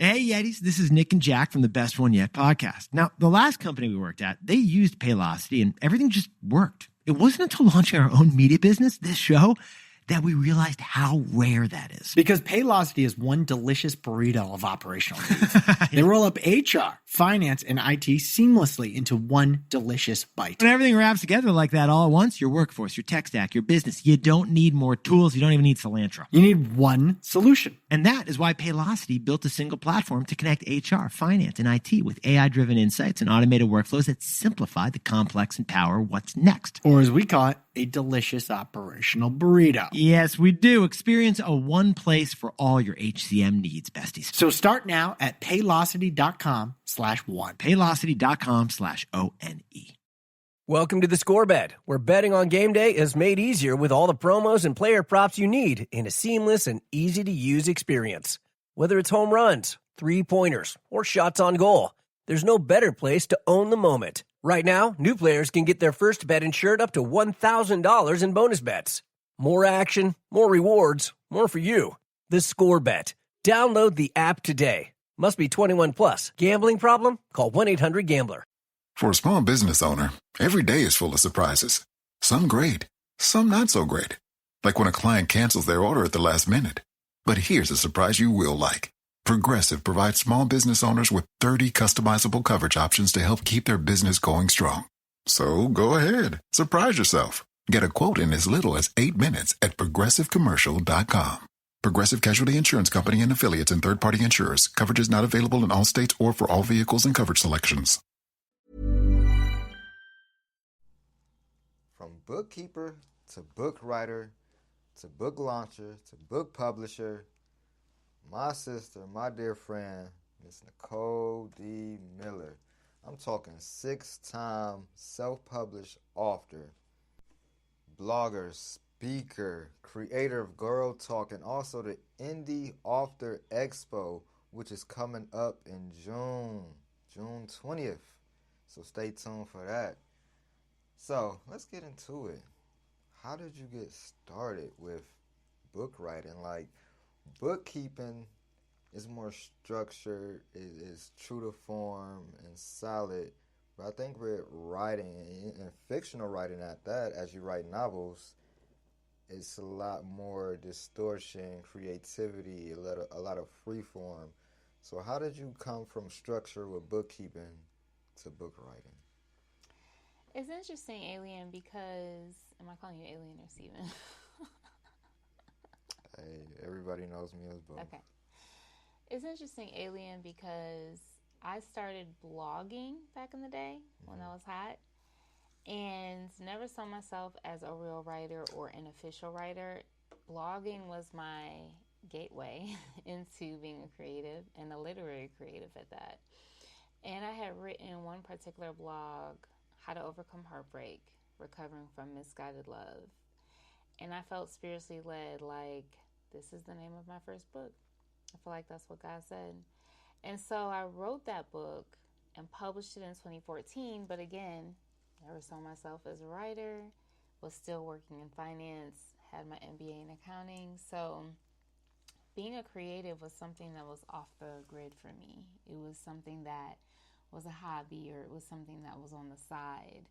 Hey, Yetis, this is Nick and Jack from the Best One Yet podcast. Now, the last company we worked at, they used Paylocity and everything just worked. It wasn't until launching our own media business, this show, that we realized how rare that is. Because Paylocity is one delicious burrito of operational needs. They roll up HR, finance, and IT seamlessly into one delicious bite. When everything wraps together like that all at once, your workforce, your tech stack, your business, you don't need more tools. You don't even need cilantro. You need one solution. And that is why Paylocity built a single platform to connect HR, finance, and IT with AI-driven insights and automated workflows that simplify the complex and power what's next. Or as we call it, a delicious operational burrito. Yes, we do. Experience a one place for all your HCM needs, besties. So start now at paylocity.com/one. Paylocity.com/ONE. Welcome to the Score Bet, where betting on game day is made easier with all the promos and player props you need in a seamless and easy-to-use experience. Whether it's home runs, three-pointers, or shots on goal, there's no better place to own the moment. Right now, new players can get their first bet insured up to $1,000 in bonus bets. More action, more rewards, more for you. The Score Bet. Download the app today. Must be 21 plus. Gambling problem? Call 1-800-GAMBLER. For a small business owner, every day is full of surprises. Some great, some not so great. Like when a client cancels their order at the last minute. But here's a surprise you will like. Progressive provides small business owners with 30 customizable coverage options to help keep their business going strong. So go ahead, surprise yourself. Get a quote in as little as 8 minutes at progressivecommercial.com. Progressive Casualty Insurance Company and affiliates and third-party insurers. Coverage is not available in all states or for all vehicles and coverage selections. From bookkeeper to book writer to book launcher to book publisher, my sister, my dear friend, Miss Nicole D. Miller. I'm talking 6-time self-published author, blogger, speaker, creator of Girl Talk, and also the Indie Author Expo, which is coming up in June 20th. So stay tuned for that. So let's get into it. How did you get started with book writing? Like, bookkeeping is more structured, is true to form and solid. But I think with writing, and fictional writing at that, as you write novels, it's a lot more distortion, creativity, a lot of free form. So how did you come from structure with bookkeeping to book writing? It's interesting, Alien, because... Am I calling you Alien or Steven? Hey, everybody knows me as both. Okay. It's interesting, Alien, because I started blogging back in the day when I was hot, and never saw myself as a real writer or an official writer. Blogging was my gateway into being a creative, and a literary creative at that. And I had written one particular blog, How to Overcome Heartbreak, Recovering from Misguided Love. And I felt spiritually led, like, this is the name of my first book. I feel like that's what God said. And so I wrote that book and published it in 2014. But again, never saw myself as a writer, was still working in finance, had my MBA in accounting. So being a creative was something that was off the grid for me. It was something that was a hobby, or it was something that was on the side.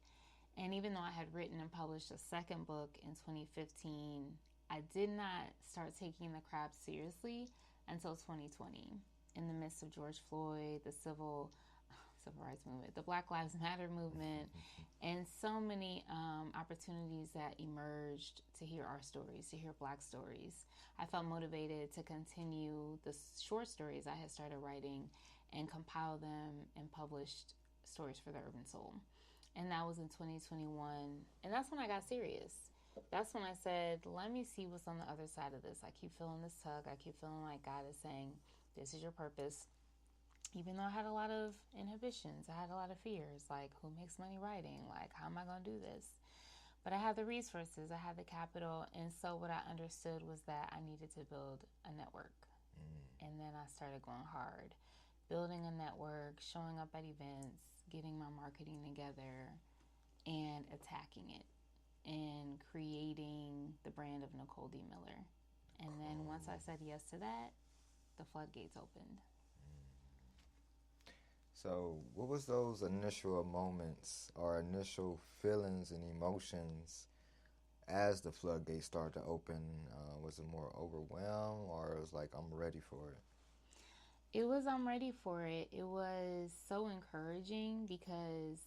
And even though I had written and published a second book in 2015, I did not start taking the craft seriously until 2020, in the midst of George Floyd, the civil rights movement, the Black Lives Matter movement, and so many opportunities that emerged to hear our stories, to hear Black stories. I felt motivated to continue the short stories I had started writing and compile them and published stories for the Urban Soul. And that was in 2021. And that's when I got serious. That's when I said, let me see what's on the other side of this. I keep feeling this tug. I keep feeling like God is saying, this is your purpose. Even though I had a lot of inhibitions, I had a lot of fears, like, who makes money writing? Like, how am I going to do this? But I had the resources, I had the capital, and so what I understood was that I needed to build a network. And then I started going hard, building a network, showing up at events, getting my marketing together, and attacking it, and creating the brand of Nicole D. Miller. And then once I said yes to that, the floodgates opened. So, what was those initial moments or initial feelings and emotions as the floodgates started to open? Was it more overwhelmed, or it was like, I'm ready for it? It was, I'm ready for it. It was so encouraging because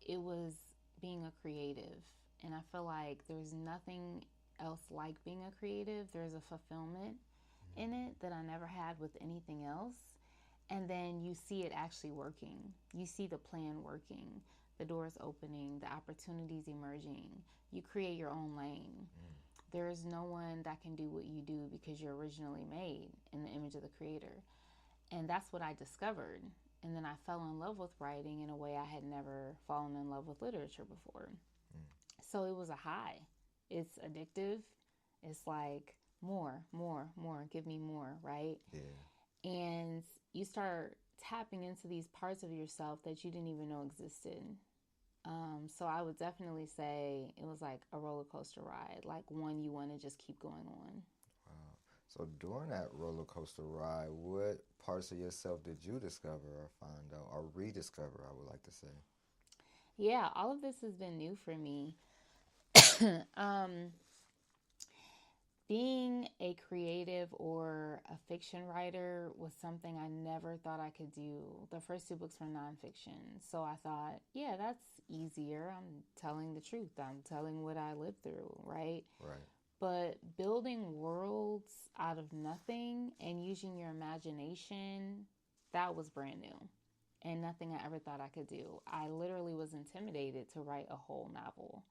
it was being a creative. And I feel like there's nothing else like being a creative. There's a fulfillment in it that I never had with anything else. And then you see it actually working. You see the plan working, the doors opening, the opportunities emerging. You create your own lane. There is no one that can do what you do because you're originally made in the image of the creator. And that's what I discovered. And then I fell in love with writing in a way I had never fallen in love with literature before. So it was a high. It's addictive. It's like more, give me more, right? Yeah. And you start tapping into these parts of yourself that you didn't even know existed. So I would definitely say it was like a roller coaster ride, like one you want to just keep going on. Wow. So during that roller coaster ride, what parts of yourself did you discover or find out or rediscover, I would like to say? Yeah, all of this has been new for me. Being a creative or a fiction writer was something I never thought I could do. The first 2 books were nonfiction. So I thought, yeah, that's easier. I'm telling the truth. I'm telling what I lived through, right? Right. But building worlds out of nothing and using your imagination, that was brand new and nothing I ever thought I could do. I literally was intimidated to write a whole novel.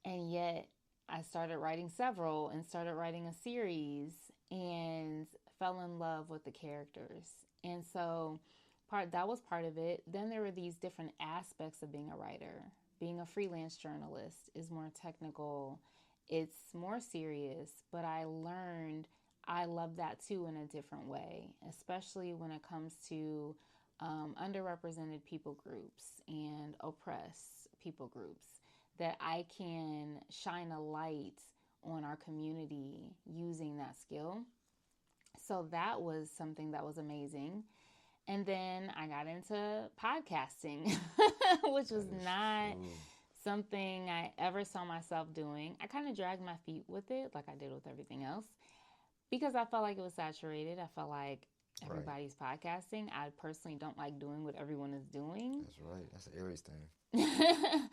And yet I started writing several and started writing a series and fell in love with the characters. And so that was part of it. Then there were these different aspects of being a writer. Being a freelance journalist is more technical. It's more serious, but I learned I love that too in a different way, especially when it comes to underrepresented people groups and oppressed people groups, that I can shine a light on our community using that skill. So that was something that was amazing. And then I got into podcasting, which was not something I ever saw myself doing. I kind of dragged my feet with it, like I did with everything else, because I felt like it was saturated. I felt like everybody's podcasting. I personally don't like doing what everyone is doing. That's right. That's an Aries thing.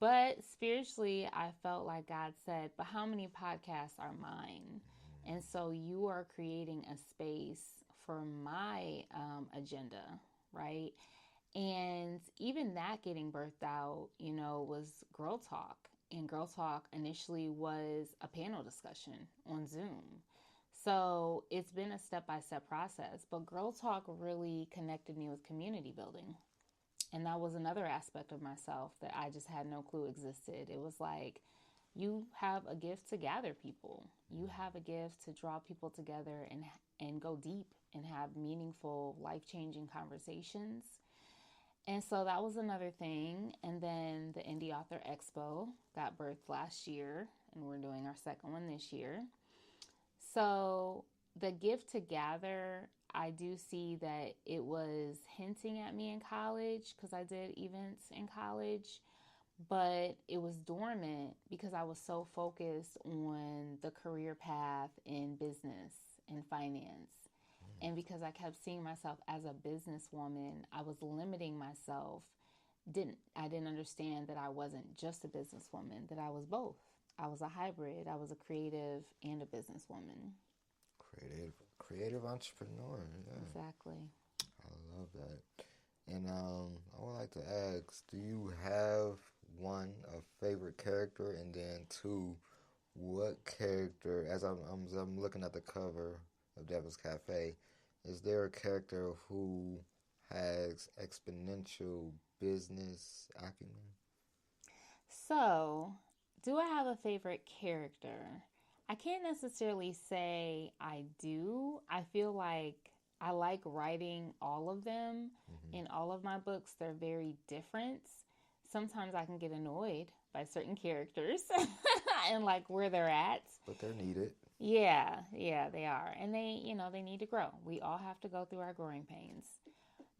But spiritually, I felt like God said, but how many podcasts are mine? And so you are creating a space for my agenda, right? And even that getting birthed out, was Girl Talk. And Girl Talk initially was a panel discussion on Zoom. So it's been a step-by-step process. But Girl Talk really connected me with community building. And that was another aspect of myself that I just had no clue existed. It was like, you have a gift to gather people. You have a gift to draw people together and go deep and have meaningful, life-changing conversations. And so that was another thing. And then the Indie Author Expo got birthed last year, and we're doing our second one this year. So the gift to gather, I do see that it was hinting at me in college because I did events in college, but it was dormant because I was so focused on the career path in business and finance. And because I kept seeing myself as a businesswoman, I was limiting myself. I didn't understand that I wasn't just a businesswoman, that I was both. I was a hybrid. I was a creative and a businesswoman. Creative entrepreneur. Yeah. Exactly. I love that. And I would like to ask, do you have, one, a favorite character, and then two, what character, as I'm looking at the cover of Devil's Cafe, is there a character who has exponential business acumen? So, do I have a favorite character? I can't necessarily say I do. I feel like I like writing all of them. In all of my books, they're very different. Sometimes I can get annoyed by certain characters and like where they're at. But they're needed. Yeah, they are. And they need to grow. We all have to go through our growing pains.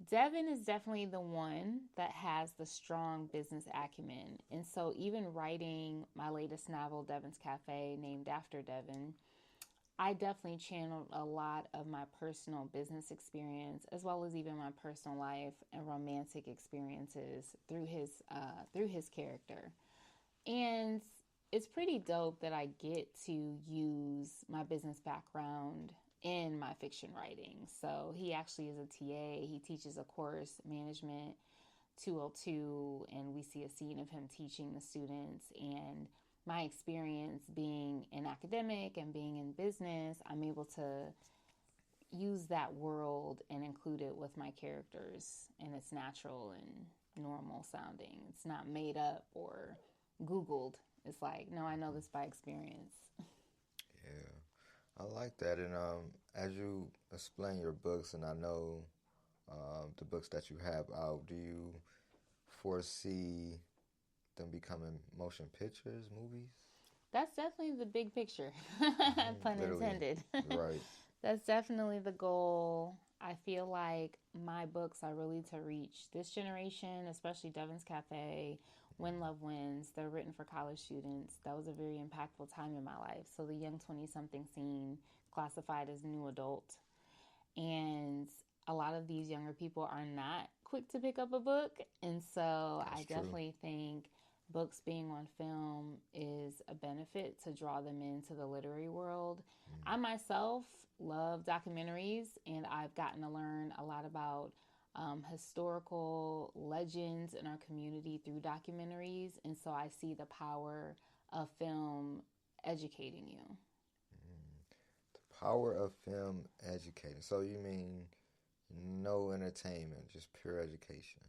Devin is definitely the one that has the strong business acumen. And so even writing my latest novel, Devin's Cafe, named after Devin, I definitely channeled a lot of my personal business experience, as well as even my personal life and romantic experiences through his character. And it's pretty dope that I get to use my business background in my fiction writing. So he actually is a TA. He teaches a course, Management 202, and we see a scene of him teaching the students. And my experience being an academic and being in business, I'm able to use that world and include it with my characters, and it's natural and normal sounding. It's not made up or Googled. It's like, no, I know this by experience. Yeah, I like that. And as you explain your books, and I know the books that you have out, do you foresee them becoming motion pictures, movies? That's definitely the big picture, pun Literally. intended. Right. That's definitely the goal. I feel like my books are really to reach this generation, especially Devin's Cafe, When Love Wins. They're written for college students. That was a very impactful time in my life. So the young 20-something scene, classified as new adult. And a lot of these younger people are not quick to pick up a book. And so That's I true. definitely think books being on film is a benefit to draw them into the literary world. I myself love documentaries, and I've gotten to learn a lot about historical legends in our community through documentaries. And so I see the power of film educating you. The power of film educating. So you mean no entertainment, just pure education?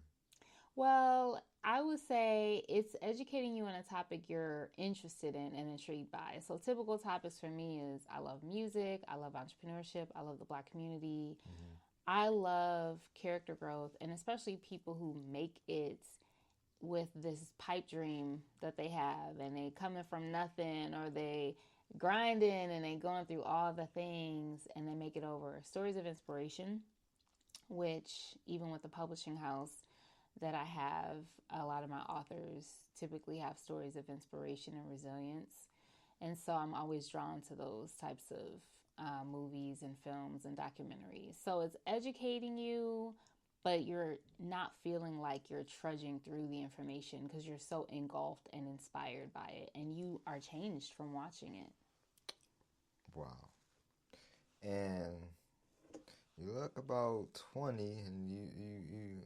Well, I would say it's educating you on a topic you're interested in and intrigued by. So typical topics for me is I love music, I love entrepreneurship, I love the Black community. I love character growth, and especially people who make it with this pipe dream that they have, and they coming from nothing, or they grinding and they going through all the things and they make it over. Stories of inspiration, which even with the publishing house that I have, a lot of my authors typically have stories of inspiration and resilience. And so I'm always drawn to those types of movies and films and documentaries. So it's educating you, but you're not feeling like you're trudging through the information because you're so engulfed and inspired by it, and you are changed from watching it. Wow. And you look about 20, and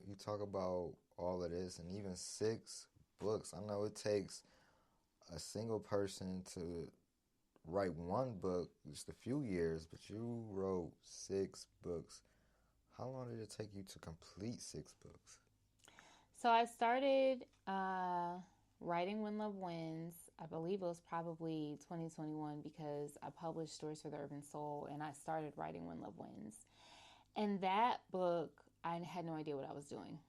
you talk about all of this, and even 6 books. I know it takes a single person to write one book just a few years, but you wrote 6 books. How long did it take you to complete 6 books? So I started writing When Love Wins. I believe it was probably 2021 because I published Stories for the Urban Soul, and I started writing When Love Wins. And that book, I had no idea what I was doing.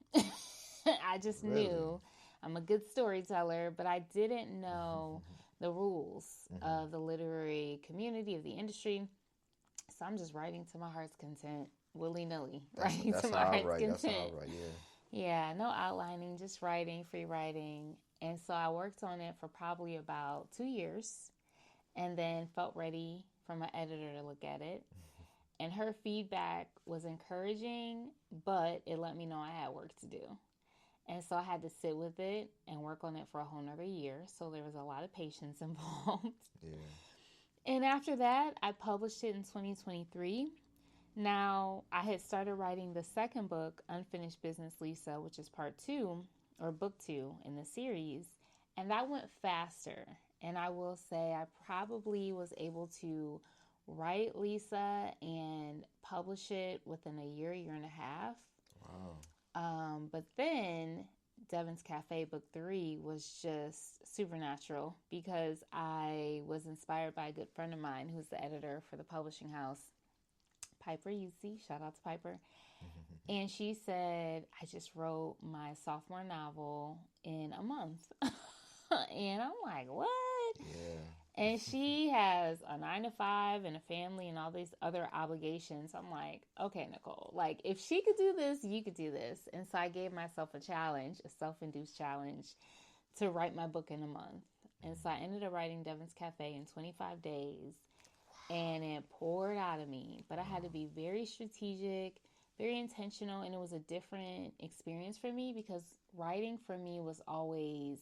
I just knew I'm a good storyteller, but I didn't know the rules of the literary community, of the industry. So I'm just writing to my heart's content, willy-nilly, writing to my heart's content. That's how I write, yeah. Yeah, no outlining, just writing, free writing. And so I worked on it for probably about 2 years, and then felt ready for my editor to look at it. And her feedback was encouraging, but it let me know I had work to do. And so I had to sit with it and work on it for a whole nother year. So there was a lot of patience involved. Yeah. And after that, I published it in 2023. Now, I had started writing the second book, Unfinished Business Lisa, which is part 2, or book 2 in the series. And that went faster. And I will say I probably was able to write Lisa and publish it within a year and a half. Wow. But then Devin's Cafe book 3 was just supernatural because I was inspired by a good friend of mine who's the editor for the publishing house, Piper Yusi. Shout out to Piper. And she said, I just wrote my sophomore novel in a month. And I'm like, what? Yeah. And she has a 9 to 5 and a family and all these other obligations. I'm like, okay, Nicole, like if she could do this, you could do this. And so I gave myself a challenge, a self-induced challenge, to write my book in a month. And so I ended up writing Devin's Cafe in 25 days. And it poured out of me. But I had to be very strategic, very intentional. And it was a different experience for me because writing for me was always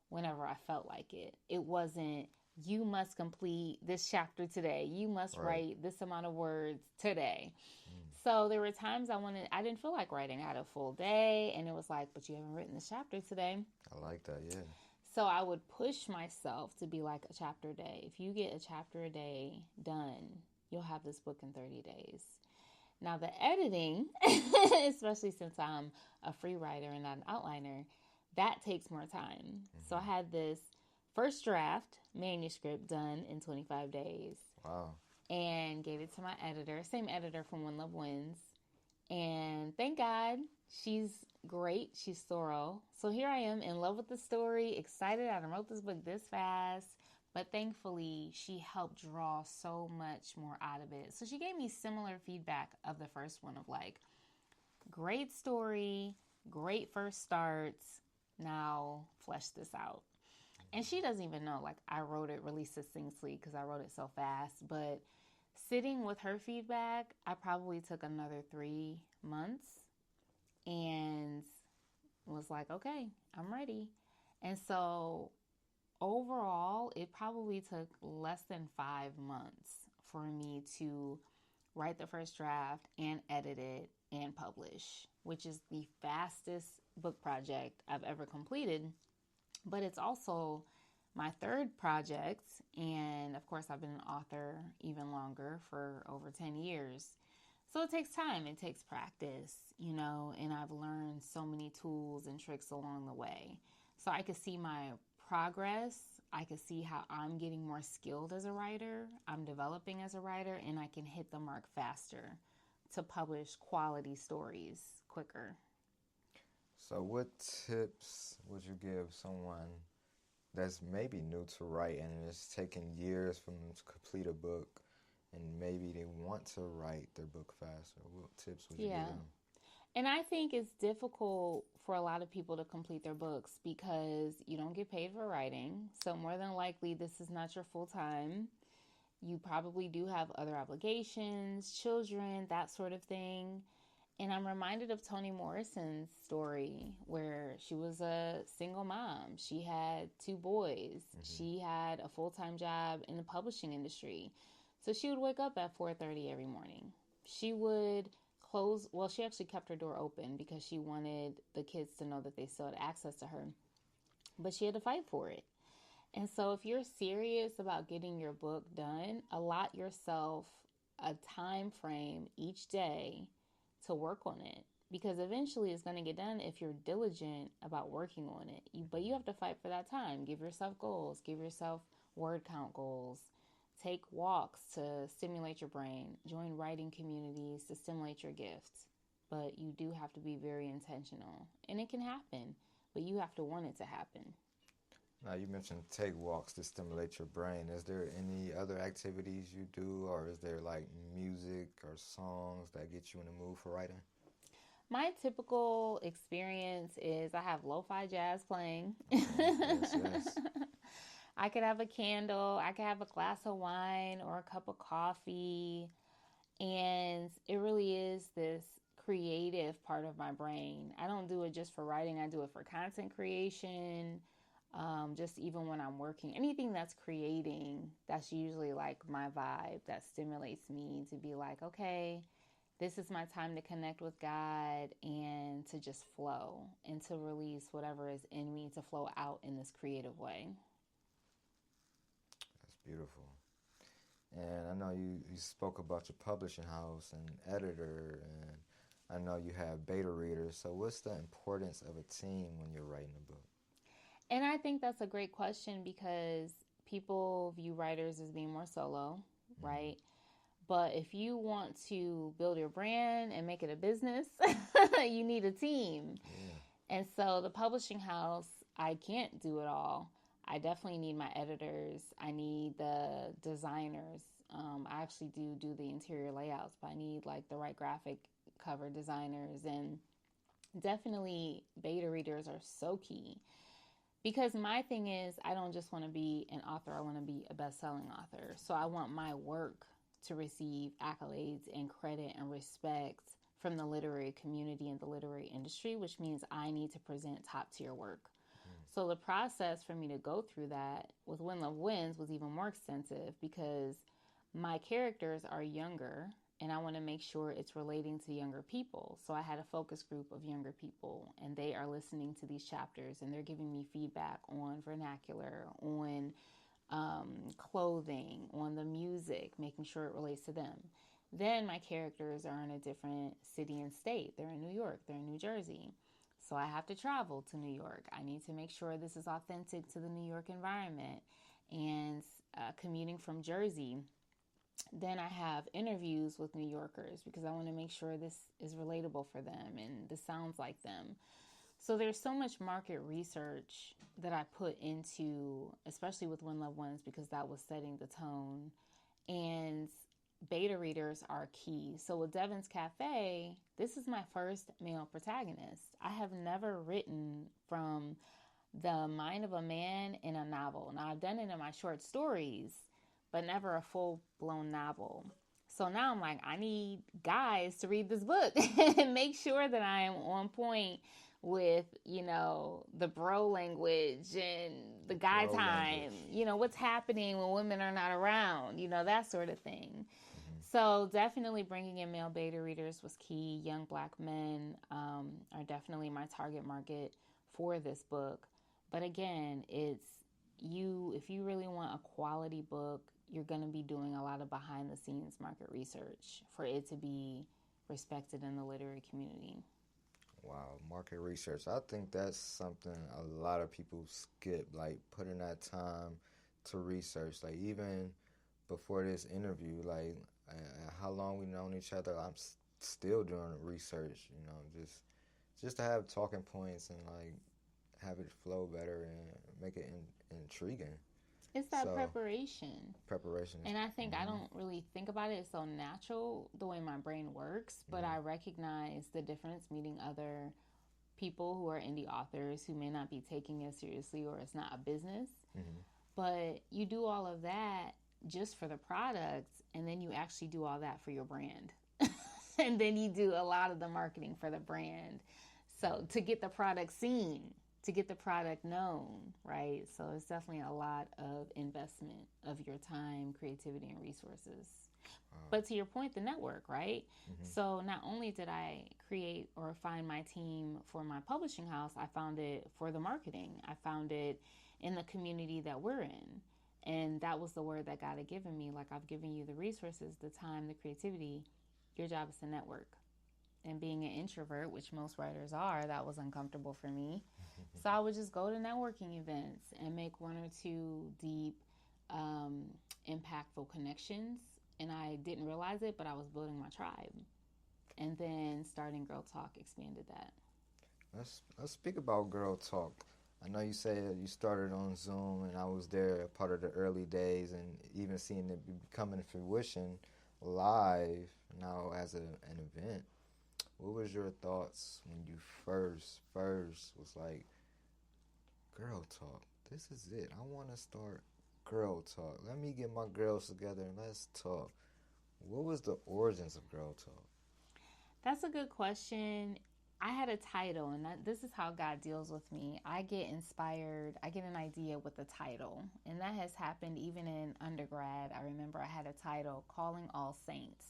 whenever I felt like it. It wasn't, you must complete this chapter today. You must write this amount of words today. So there were times I didn't feel like writing. I had a full day and it was like, but you haven't written this chapter today. I like that, yeah. So I would push myself to be like a chapter a day. If you get a chapter a day done, you'll have this book in 30 days. Now the editing, especially since I'm a free writer and not an outliner, that takes more time. So I had this first draft manuscript done in 25 days. Wow. And gave it to my editor, same editor from When Love Wins. And thank God, she's great. She's thorough. So here I am in love with the story, excited. I wrote this book this fast. But thankfully, she helped draw so much more out of it. So she gave me similar feedback of the first one of like, great story, great first starts. Now flesh this out. And she doesn't even know, like I wrote it really succinctly because I wrote it so fast. But sitting with her feedback, I probably took another 3 months and was like, okay, I'm ready. And so overall, it probably took less than 5 months for me to write the first draft and edit it and publish, which is the fastest book project I've ever completed. But it's also my third project. And of course, I've been an author even longer for over 10 years. So it takes time. It takes practice, you know, and I've learned so many tools and tricks along the way. So I could see my progress. I could see how I'm getting more skilled as a writer. I'm developing as a writer, and I can hit the mark faster to publish quality stories quicker. So what tips would you give someone that's maybe new to writing and it's taken years for them to complete a book and maybe they want to write their book faster? What tips would you give them? And I think it's difficult for a lot of people to complete their books because you don't get paid for writing. So more than likely, this is not your full time. You probably do have other obligations, children, that sort of thing. And I'm reminded of Toni Morrison's story where she was a single mom. She had 2 boys. She had a full-time job in the publishing industry. So she would wake up at 4:30 every morning. She would she actually kept her door open because she wanted the kids to know that they still had access to her. But she had to fight for it. And so if you're serious about getting your book done, allot yourself a time frame each day to work on it, because eventually it's going to get done if you're diligent about working on it. But you have to fight for that time. Give yourself goals. Give yourself word count goals. Take walks to stimulate your brain. Join writing communities to stimulate your gifts. But you do have to be very intentional. And it can happen, but you have to want it to happen. Now, you mentioned take walks to stimulate your brain. Is there any other activities you do, or is there like music or songs that get you in the mood for writing? My typical experience is I have lo-fi jazz playing. Yes. I could have a candle. I could have a glass of wine or a cup of coffee. And it really is this creative part of my brain. I don't do it just for writing. I do it for content creation. Just even when I'm working, anything that's creating, that's usually like my vibe that stimulates me to be like, okay, this is my time to connect with God and to just flow and to release whatever is in me to flow out in this creative way. That's beautiful. And I know you spoke about your publishing house and editor, and I know you have beta readers. So what's the importance of a team when you're writing a book? And I think that's a great question because people view writers as being more solo, right? But if you want to build your brand and make it a business, you need a team. Yeah. And so the publishing house, I can't do it all. I definitely need my editors. I need the designers. I actually do the interior layouts, but I need like the right graphic cover designers, and definitely beta readers are so key. Because my thing is, I don't just want to be an author, I want to be a best-selling author. So I want my work to receive accolades and credit and respect from the literary community and the literary industry, which means I need to present top-tier work. So the process for me to go through that with When Love Wins was even more extensive, because my characters are younger and I want to make sure it's relating to younger people. So I had a focus group of younger people, and they are listening to these chapters and they're giving me feedback on vernacular, on clothing, on the music, making sure it relates to them. Then my characters are in a different city and state. They're in New York, they're in New Jersey. So I have to travel to New York. I need to make sure this is authentic to the New York environment. And commuting from Jersey, then I have interviews with New Yorkers because I want to make sure this is relatable for them and this sounds like them. So there's so much market research that I put into, especially with When Love Wins, because that was setting the tone. And beta readers are key. So with Devin's Cafe, this is my first male protagonist. I have never written from the mind of a man in a novel. Now, I've done it in my short stories, but never a full-blown novel. So now I'm like, I need guys to read this book and make sure that I am on point with, you know, the bro language and the guy Bro time, language. you know, what's happening when women are not around, you know, that sort of thing. So definitely bringing in male beta readers was key. Young Black men are definitely my target market for this book. But again, it's if you really want a quality book, you're going to be doing a lot of behind the scenes market research for it to be respected in the literary community. Wow, market research. I think that's something a lot of people skip, like putting that time to research. Like even before this interview, like how long we known each other, I'm still doing research. You know, just to have talking points and like have it flow better and make it intriguing. It's that So, preparation. Preparation. And I think I don't really think about it. It's so natural the way my brain works, but I recognize the difference meeting other people who are indie authors who may not be taking it seriously, or it's not a business. But you do all of that just for the product, and then you actually do all that for your brand. And then you do a lot of the marketing for the brand. So to get the product seen, to get the product known, right? So it's definitely a lot of investment of your time, creativity, and resources. But to your point, the network, right? So not only did I create or find my team for my publishing house, I found it for the marketing. I found it in the community that we're in. And that was the word that God had given me. Like, I've given you the resources, the time, the creativity. Your job is to network. And being an introvert, which most writers are, that was uncomfortable for me. So I would just go to networking events and make one or two deep, impactful connections. And I didn't realize it, but I was building my tribe. And then starting Girl Talk expanded that. Let's speak about Girl Talk. I know you said you started on Zoom, and I was there a part of the early days, and even seeing it becoming to fruition live now as an event. What was your thoughts when you first was like, Girl Talk, this is it. I want to start Girl Talk. Let me get my girls together and let's talk. What was the origins of Girl Talk? That's a good question. I had a title, and this is how God deals with me. I get inspired. I get an idea with a title, and that has happened even in undergrad. I remember I had a title, Calling All Saints.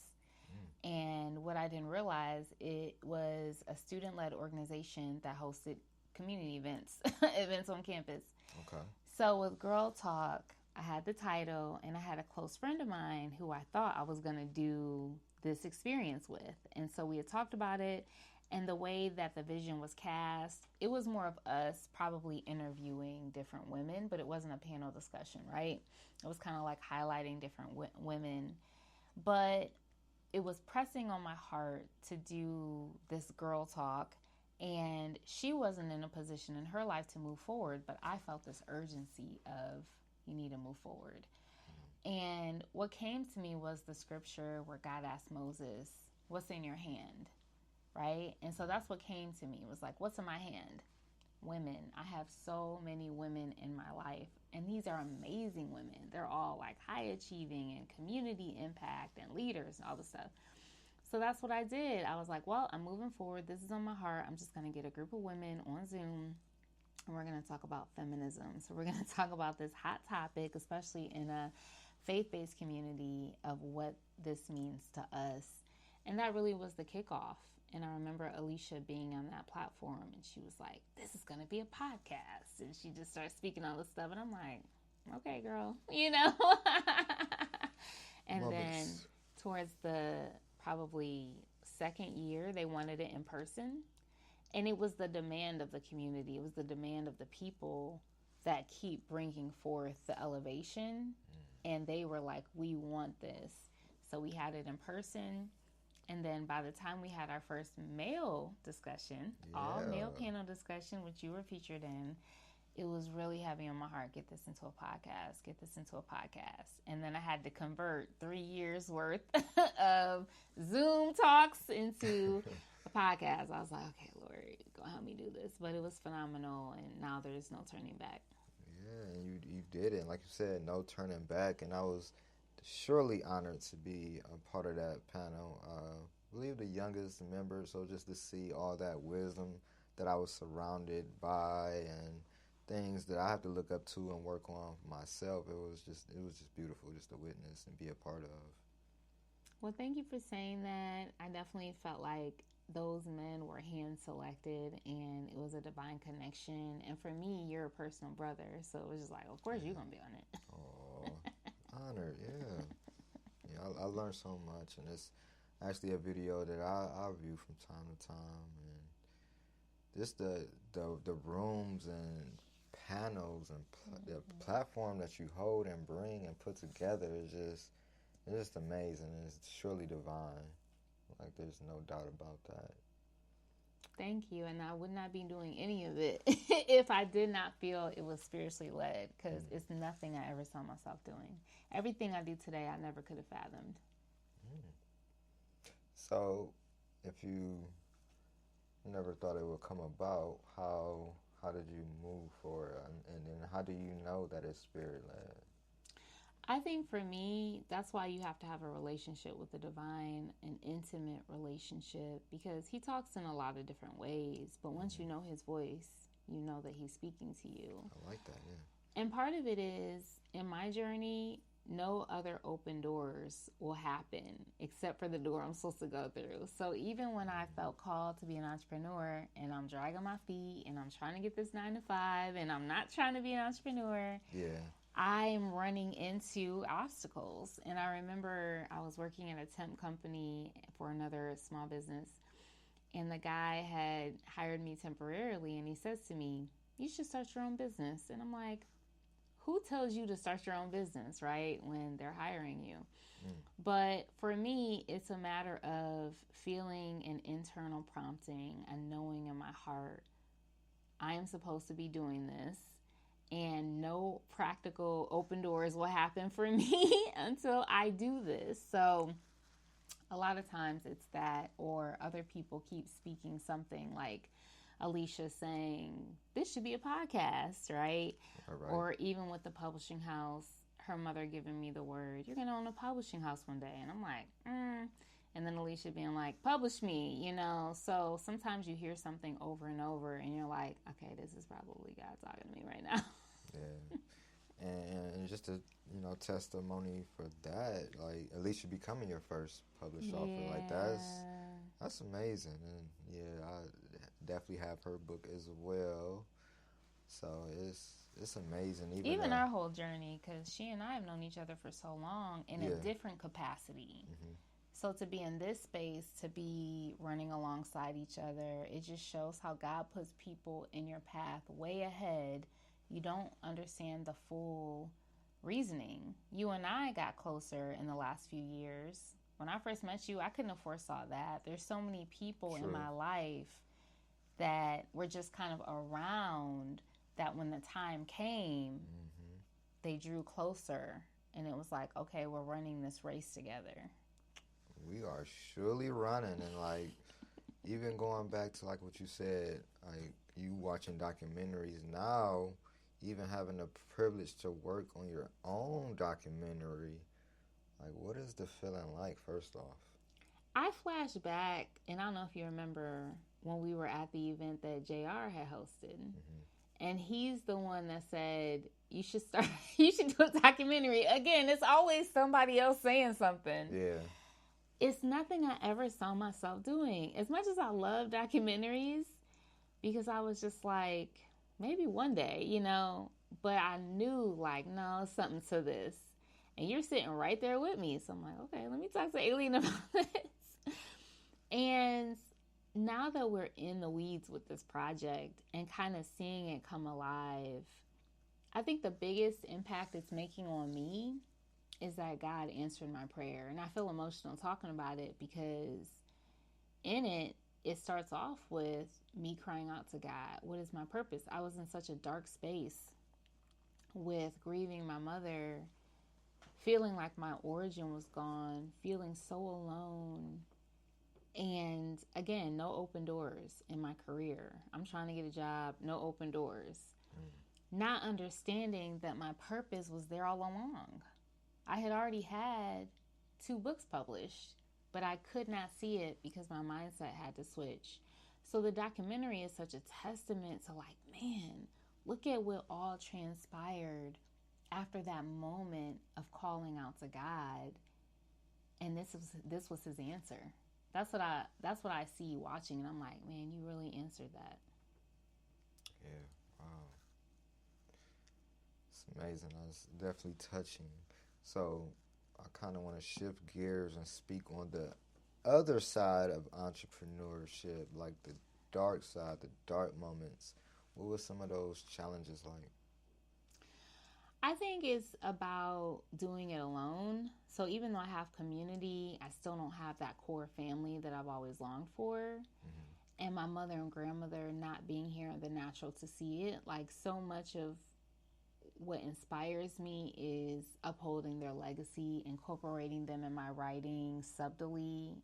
And what I didn't realize, it was a student-led organization that hosted community events, events on campus. Okay. So with Girl Talk, I had the title, and I had a close friend of mine who I thought I was going to do this experience with. And so we had talked about it, and the way that the vision was cast, it was more of us probably interviewing different women, but it wasn't a panel discussion, right? It was kind of like highlighting different women. But it was pressing on my heart to do this Girl Talk And she wasn't in a position in her life to move forward, but I felt this urgency of, you need to move forward. And what came to me was the scripture where God asked Moses, what's in your hand, right? And so that's what came to me. It was like, what's in my hand? Women. I have so many women in my life, and these are amazing women. They're all like high achieving and community impact and leaders and all this stuff. So that's what I did. I was like, well, I'm moving forward. This is on my heart. I'm just going to get a group of women on Zoom, and we're going to talk about feminism. So we're going to talk about this hot topic, especially in a faith-based community, of what this means to us. And that really was the kickoff. And I remember Alicia being on that platform, and she was like, this is going to be a podcast. And she just started speaking all this stuff. And I'm like, okay, girl, you know. And then towards the probably second year, they wanted it in person. And it was the demand of the community. It was the demand of the people that keep bringing forth the elevation. And they were like, we want this. So we had it in person. And then by the time we had our first male discussion, all male panel discussion, which you were featured in, it was really heavy on my heart. Get this into a podcast. Get this into a podcast. And then I had to convert 3 years worth of Zoom talks into a podcast. I was like, okay, Lord, you're going to help me do this. But it was phenomenal. And now there's no turning back. Yeah, and you did it. And like you said, no turning back. And I was surely honored to be a part of that panel. I believe the youngest member. So just to see all that wisdom that I was surrounded by and things that I have to look up to and work on myself. It was just beautiful just to witness and be a part of. Well, thank you for saying that. I definitely felt like those men were hand selected and it was a divine connection. And for me, you're a personal brother. So it was just like, of course you're going to be on it. Oh, honored, yeah. Yeah, I learned so much. And it's actually a video that I view from time to time. And just the rooms and panels and the platform that you hold and bring and put together is just amazing. It's surely divine. Like, there's no doubt about that. Thank you. And I would not be doing any of it if I did not feel it was spiritually led, because it's nothing I ever saw myself doing. Everything I do today, I never could have fathomed. So, if you never thought it would come about, how did you move forward? And then how do you know that it's spirit-led? I think for me, that's why you have to have a relationship with the divine, an intimate relationship, because he talks in a lot of different ways. But once you know his voice, you know that he's speaking to you. I like that, yeah. And part of it is, in my journey, no other open doors will happen except for the door I'm supposed to go through. So even when I felt called to be an entrepreneur and I'm dragging my feet and I'm trying to get this 9 to 5 and I'm not trying to be an entrepreneur, I'm running into obstacles. And I remember I was working at a temp company for another small business, and the guy had hired me temporarily, and he says to me, you should start your own business. And I'm like, who tells you to start your own business, right, when they're hiring you? But for me, it's a matter of feeling an internal prompting and knowing in my heart, I am supposed to be doing this, and no practical open doors will happen for me until I do this. So a lot of times it's that, or other people keep speaking something like Alicia saying, this should be a podcast, right? Or even with the publishing house, her mother giving me the word, you're going to own a publishing house one day. And I'm like, And then Alicia being like, publish me, you know? So sometimes you hear something over and over and you're like, okay, this is probably God talking to me right now. Yeah. And just a, testimony for that, like Alicia becoming your first published author, like that's amazing. And yeah, I definitely have her book as well. So it's amazing. Even our whole journey, because she and I have known each other for so long in a different capacity. So to be in this space, to be running alongside each other, it just shows how God puts people in your path way ahead. You don't understand the full reasoning. You and I got closer in the last few years. When I first met you, I couldn't have foresaw that. There's so many people in my life that were just kind of around, that when the time came, they drew closer, and it was like, okay, we're running this race together. We are surely running, and like, even going back to like what you said, like you watching documentaries now, even having the privilege to work on your own documentary, like what is the feeling like, first off? I flash back, and I don't know if you remember when we were at the event that JR had hosted. And he's the one that said, you should do a documentary. Again, it's always somebody else saying something. Yeah. It's nothing I ever saw myself doing. As much as I love documentaries, because I was just like, maybe one day, you know, but I knew like, no, something to this. And you're sitting right there with me. So I'm like, okay, let me talk to Alien about this. And now that we're in the weeds with this project and kind of seeing it come alive, I think the biggest impact it's making on me is that God answered my prayer. And I feel emotional talking about it because in it, it starts off with me crying out to God, what is my purpose? I was in such a dark space with grieving my mother, feeling like my origin was gone, feeling so alone. And again, no open doors in my career. I'm trying to get a job, no open doors. Not understanding that my purpose was there all along. I had already had 2 books published, but I could not see it because my mindset had to switch. So the documentary is such a testament to like, man, look at what all transpired after that moment of calling out to God. And this was his answer. That's what I see watching, and I'm like, man, you really answered that. Yeah, wow. It's amazing. It's definitely touching. So I kind of want to shift gears and speak on the other side of entrepreneurship, like the dark side, the dark moments. What were some of those challenges like? I think it's about doing it alone. So even though I have community, I still don't have that core family that I've always longed for. And my mother and grandmother not being here in the natural to see it. Like, so much of what inspires me is upholding their legacy, incorporating them in my writing subtly,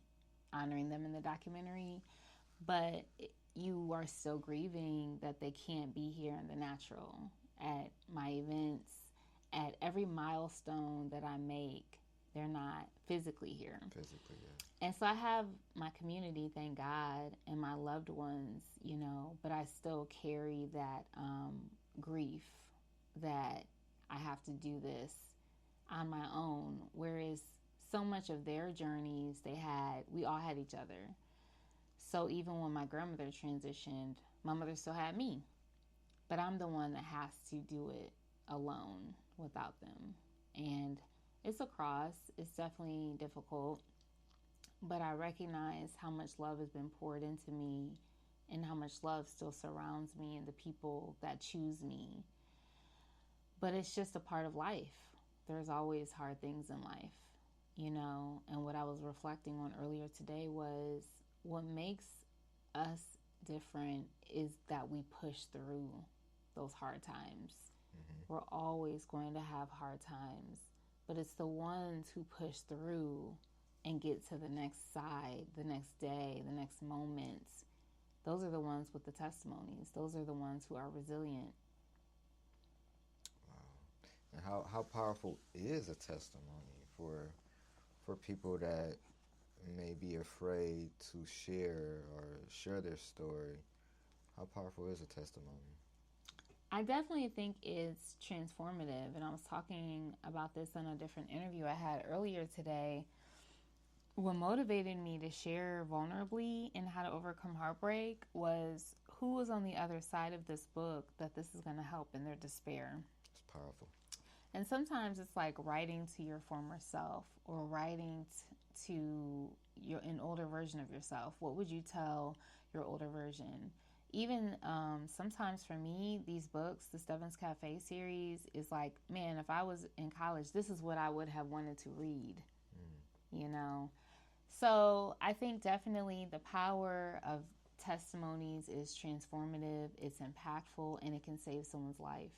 honoring them in the documentary. But you are still grieving that they can't be here in the natural at my events. At every milestone that I make, they're not physically here. Physically, yeah. And so I have my community, thank God, and my loved ones, you know, but I still carry that grief that I have to do this on my own. Whereas so much of their journeys we all had each other. So even when my grandmother transitioned, my mother still had me. But I'm the one that has to do it alone without them. And it's a cross. It's definitely difficult. But I recognize how much love has been poured into me and how much love still surrounds me and the people that choose me. But it's just a part of life. There's always hard things in life, you know. And what I was reflecting on earlier today was what makes us different is that we push through those hard times. We're always going to have hard times, but it's the ones who push through and get to the next side, the next day, the next moments. Those are the ones with the testimonies. Those are the ones who are resilient. Wow. And how powerful is a testimony for people that may be afraid to share their story? How powerful is a testimony? I definitely think it's transformative, and I was talking about this in a different interview I had earlier today. What motivated me to share vulnerably and how to overcome heartbreak was who was on the other side of this book that this is going to help in their despair. It's powerful. And sometimes it's like writing to your former self or writing to an older version of yourself. What would you tell your older version? Even sometimes for me, these books, the Stebbins Cafe series, is like, man, if I was in college, this is what I would have wanted to read, you know? So I think definitely the power of testimonies is transformative, it's impactful, and it can save someone's life.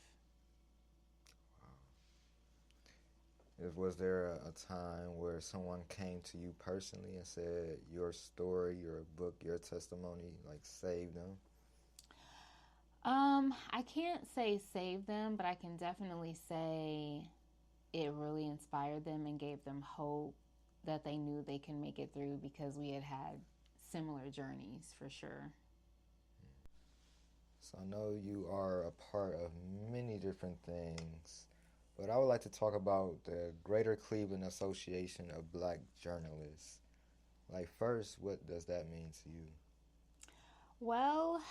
Was there a time where someone came to you personally and said your story, your book, your testimony, like, saved them? I can't say save them, but I can definitely say it really inspired them and gave them hope that they knew they can make it through, because we had similar journeys, for sure. So I know you are a part of many different things, but I would like to talk about the Greater Cleveland Association of Black Journalists. Like, first, what does that mean to you? Well,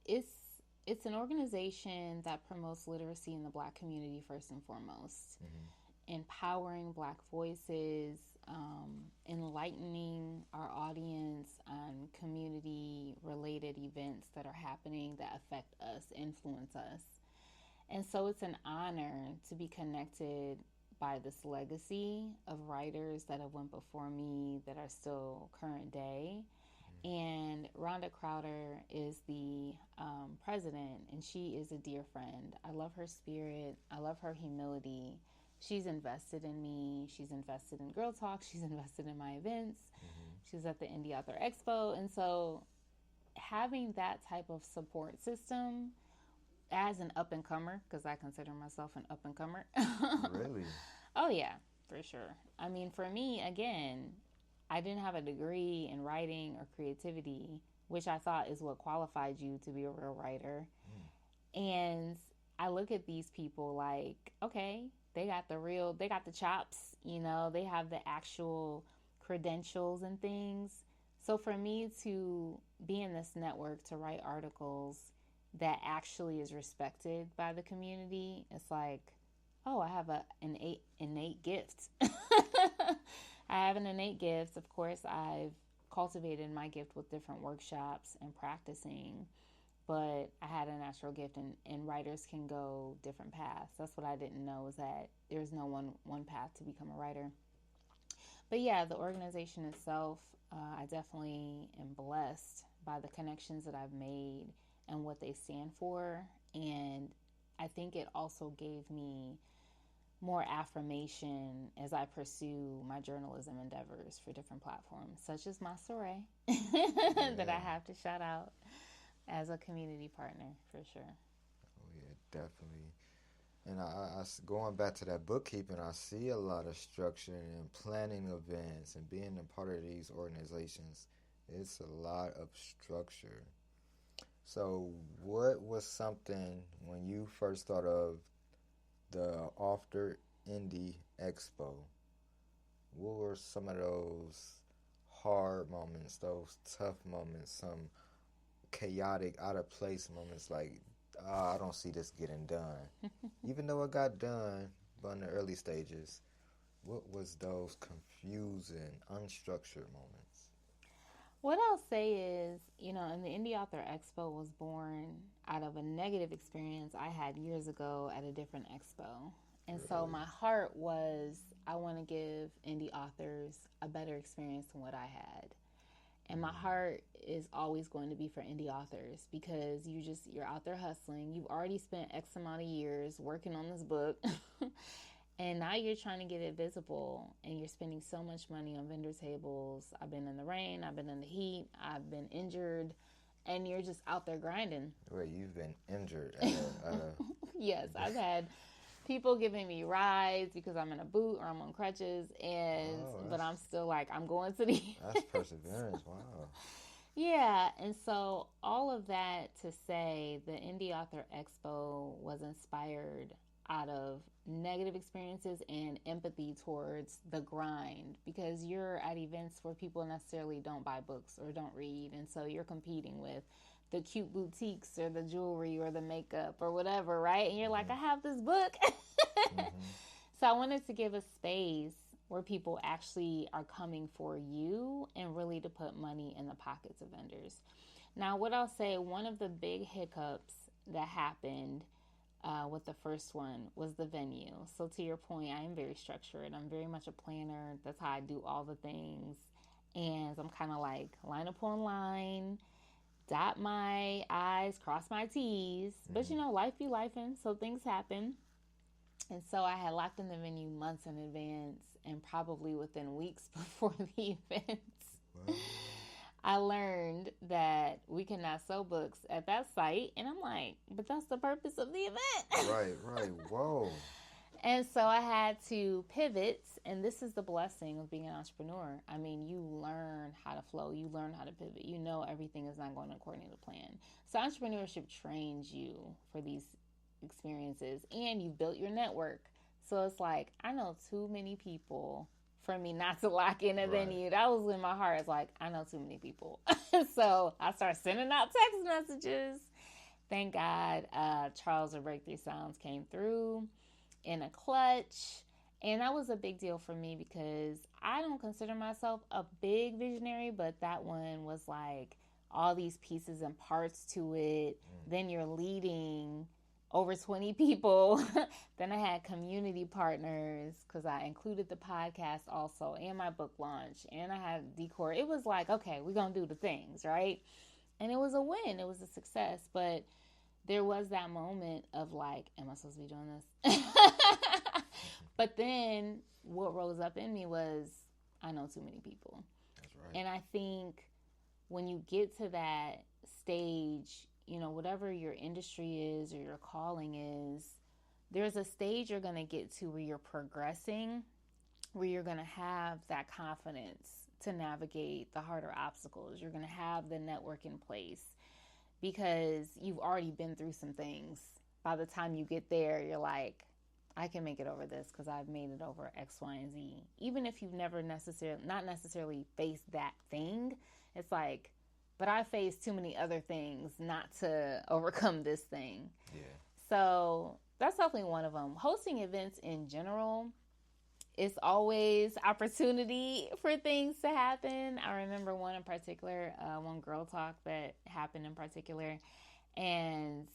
it's an organization that promotes literacy in the Black community first and foremost, empowering Black voices, enlightening our audience on community-related events that are happening that affect us, influence us. And so it's an honor to be connected by this legacy of writers that have went before me that are still current day. And Rhonda Crowder is the president, and she is a dear friend. I love her spirit. I love her humility. She's invested in me. She's invested in Girl Talk. She's invested in my events. She was at the Indie Author Expo. And so having that type of support system as an up-and-comer, because I consider myself an up-and-comer. Really? Oh, yeah, for sure. I mean, for me, again, I didn't have a degree in writing or creativity, which I thought is what qualified you to be a real writer. And I look at these people like, okay, they got the chops, you know, they have the actual credentials and things. So for me to be in this network, to write articles that actually is respected by the community, it's like, oh, I have an innate gift. I have an innate gift. Of course, I've cultivated my gift with different workshops and practicing, but I had a natural gift, and writers can go different paths. That's what I didn't know, is that there's no one path to become a writer. But yeah, the organization itself, I definitely am blessed by the connections that I've made and what they stand for. And I think it also gave me more affirmation as I pursue my journalism endeavors for different platforms, such as Masore, that I have to shout out as a community partner, for sure. Oh, yeah, definitely. And I going back to that bookkeeping, I see a lot of structure and planning events and being a part of these organizations. It's a lot of structure. So what was something when you first thought of the Author Indie Expo? What were some of those hard moments, those tough moments, some chaotic, out of place moments, like, I don't see this getting done? Even though it got done, but in the early stages, what was those confusing, unstructured moments? What I'll say is, you know, and the Indie Author Expo was born out of a negative experience I had years ago at a different expo. And so my heart was, I want to give indie authors a better experience than what I had. And my heart is always going to be for indie authors, because you're out there hustling. You've already spent X amount of years working on this book. And now you're trying to get it visible, and you're spending so much money on vendor tables. I've been in the rain, I've been in the heat, I've been injured, and you're just out there grinding. Wait, you've been injured? Yes, I've had people giving me rides because I'm in a boot or I'm on crutches, but I'm still like, I'm going to the That's perseverance, wow. Yeah, and so all of that to say, the Indie Author Expo was inspired out of negative experiences and empathy towards the grind, because you're at events where people necessarily don't buy books or don't read, and so you're competing with the cute boutiques or the jewelry or the makeup or whatever, right? And you're like, I have this book. So I wanted to give a space where people actually are coming for you, and really to put money in the pockets of vendors. Now, what I'll say, one of the big hiccups that happened with the first one was the venue. So to your point, I am very structured. I'm very much a planner. That's how I do all the things. And I'm kind of like line upon line, dot my I's, cross my T's. But, you know, life be lifing, so things happen. And so I had locked in the venue months in advance, and probably within weeks before the event, I learned that we cannot sell books at that site. And I'm like, but that's the purpose of the event. Right. Whoa. And so I had to pivot, and this is the blessing of being an entrepreneur. I mean, you learn how to flow, you learn how to pivot. You know everything is not going according to plan. So entrepreneurship trains you for these experiences, and you built your network. So it's like, I know too many people for me not to lock in a venue. That was in my heart. It's like, I know too many people. So I started sending out text messages. Thank God, Charles of Breakthrough Sounds came through in a clutch. And that was a big deal for me because I don't consider myself a big visionary, but that one was like all these pieces and parts to it. Then you're leading over 20 people. Then I had community partners because I included the podcast also and my book launch, and I had decor. It was like, okay, we're going to do the things, right? And it was a win. It was a success. But there was that moment of like, am I supposed to be doing this? But then what rose up in me was, I know too many people. That's right. And I think when you get to that stage, you know, whatever your industry is or your calling is, there's a stage you're going to get to where you're progressing, where you're going to have that confidence to navigate the harder obstacles. You're going to have the network in place because you've already been through some things. By the time you get there, you're like, I can make it over this because I've made it over X, Y, and Z. Even if you've never not necessarily faced that thing, it's like, but I faced too many other things not to overcome this thing. Yeah. So that's definitely one of them. Hosting events in general, it's always opportunity for things to happen. I remember one in particular, one Girl Talk that happened in particular, and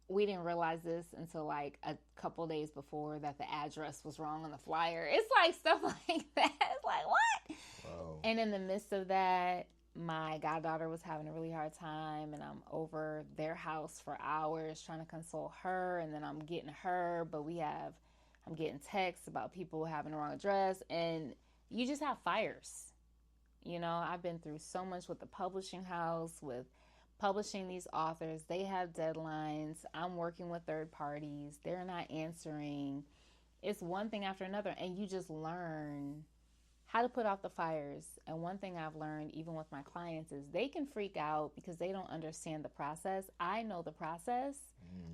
we didn't realize this until like a couple days before that the address was wrong on the flyer. It's like stuff like that. It's like, what? Whoa. And in the midst of that, my goddaughter was having a really hard time, and I'm over their house for hours trying to console her, and then I'm getting her, but I'm getting texts about people having the wrong address, and you just have fires. You know, I've been through so much with the publishing house, with publishing these authors. They have deadlines. I'm working with third parties. They're not answering. It's one thing after another, and you just learn how to put out the fires. And one thing I've learned, even with my clients, is they can freak out because they don't understand the process. I know the process.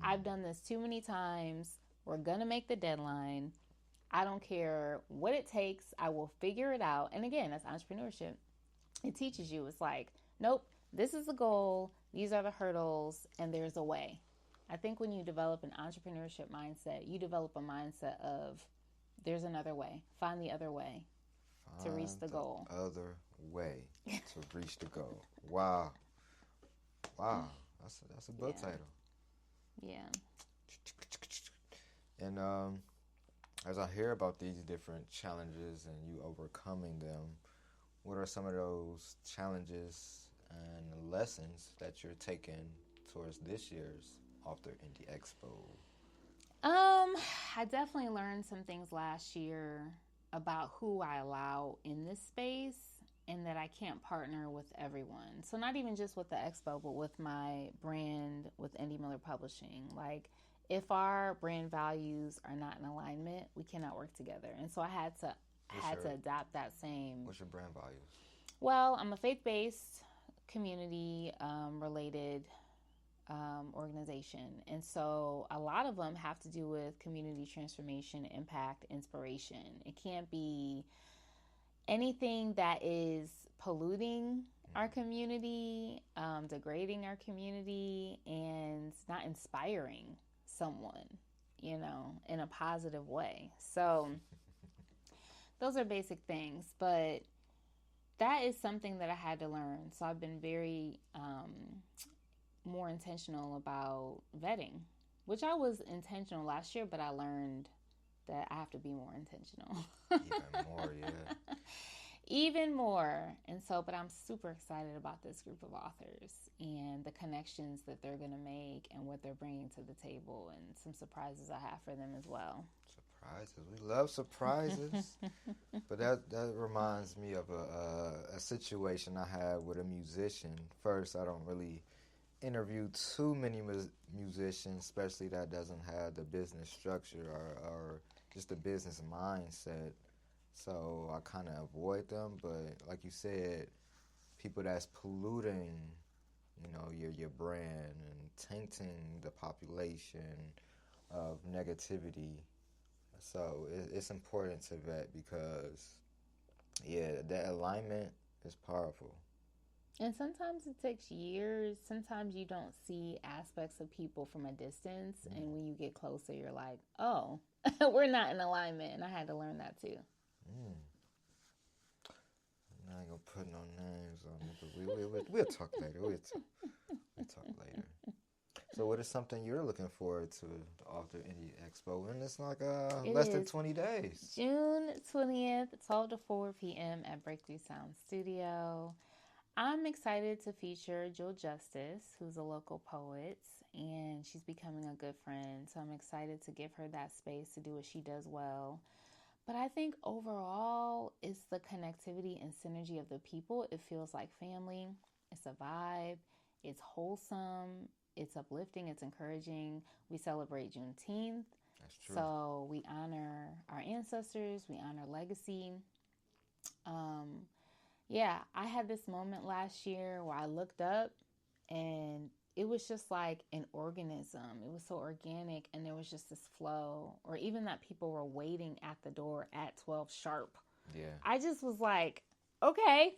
I've done this too many times. We're going to make the deadline. I don't care what it takes. I will figure it out. And again, that's entrepreneurship. It teaches you. It's like, nope, this is the goal. These are the hurdles, and there's a way. I think when you develop an entrepreneurship mindset, you develop a mindset of there's another way. Find the other way to reach the goal. Other way to reach the goal. Wow. That's a book title. Yeah. And as I hear about these different challenges and you overcoming them, what are some of those challenges and lessons that you're taking towards this year's Author Indie Expo? I definitely learned some things last year about who I allow in this space, and that I can't partner with everyone. So not even just with the expo, but with my brand, with NDMiller Publishing. Like, if our brand values are not in alignment, we cannot work together. And so I had to adopt that same. What's your brand values? Well, I'm a faith-based, community related organization. And so a lot of them have to do with community transformation, impact, inspiration. It can't be anything that is polluting our community, degrading our community, and not inspiring someone, you know, in a positive way. So those are basic things, but that is something that I had to learn. So I've been very more intentional about vetting, which I was intentional last year, but I learned that I have to be more intentional. Even more, yeah. Even more. And so, but I'm super excited about this group of authors and the connections that they're going to make and what they're bringing to the table, and some surprises I have for them as well. Surprises. We love surprises. But that reminds me of a situation I had with a musician. First, I don't really interview too many musicians, especially that doesn't have the business structure or just the business mindset. So I kind of avoid them. But like you said, people that's polluting, your brand and tainting the population of negativity. So it's important to vet because, yeah, that alignment is powerful. And sometimes it takes years. Sometimes you don't see aspects of people from a distance. And when you get closer, you're like, oh, we're not in alignment. And I had to learn that too. I ain't gonna put no names on it, but we'll talk later. We'll talk later. So what is something you're looking forward to the Author Indie Expo? And it's like less than 20 days. June 20th, 12 to 4 p.m. at Breakthrough Sound Studio. I'm excited to feature Jill Justice, who's a local poet, and she's becoming a good friend. So I'm excited to give her that space to do what she does well. But I think overall, it's the connectivity and synergy of the people. It feels like family. It's a vibe. It's wholesome. It's uplifting. It's encouraging. We celebrate Juneteenth. That's true. So we honor our ancestors. We honor legacy. Yeah, I had this moment last year where I looked up and it was just like an organism. It was so organic, and there was just this flow, or even that people were waiting at the door at 12 sharp. Yeah. I just was like, okay.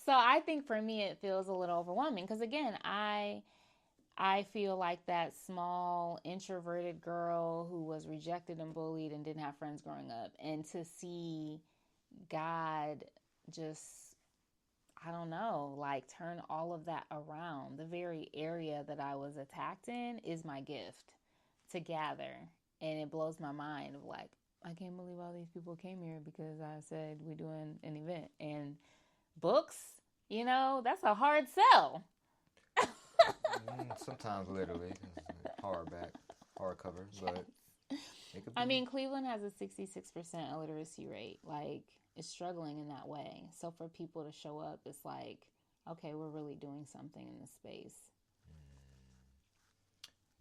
So I think for me, it feels a little overwhelming because, again, I feel like that small introverted girl who was rejected and bullied and didn't have friends growing up, and to see God just, I don't know, like turn all of that around. The very area that I was attacked in is my gift to gather. And it blows my mind of like, I can't believe all these people came here because I said we're doing an event. And books, that's a hard sell. Sometimes literally, hardcover, but it could be. I mean, Cleveland has a 66% illiteracy rate. Like, it's struggling in that way. So for people to show up, it's like, okay, we're really doing something in this space.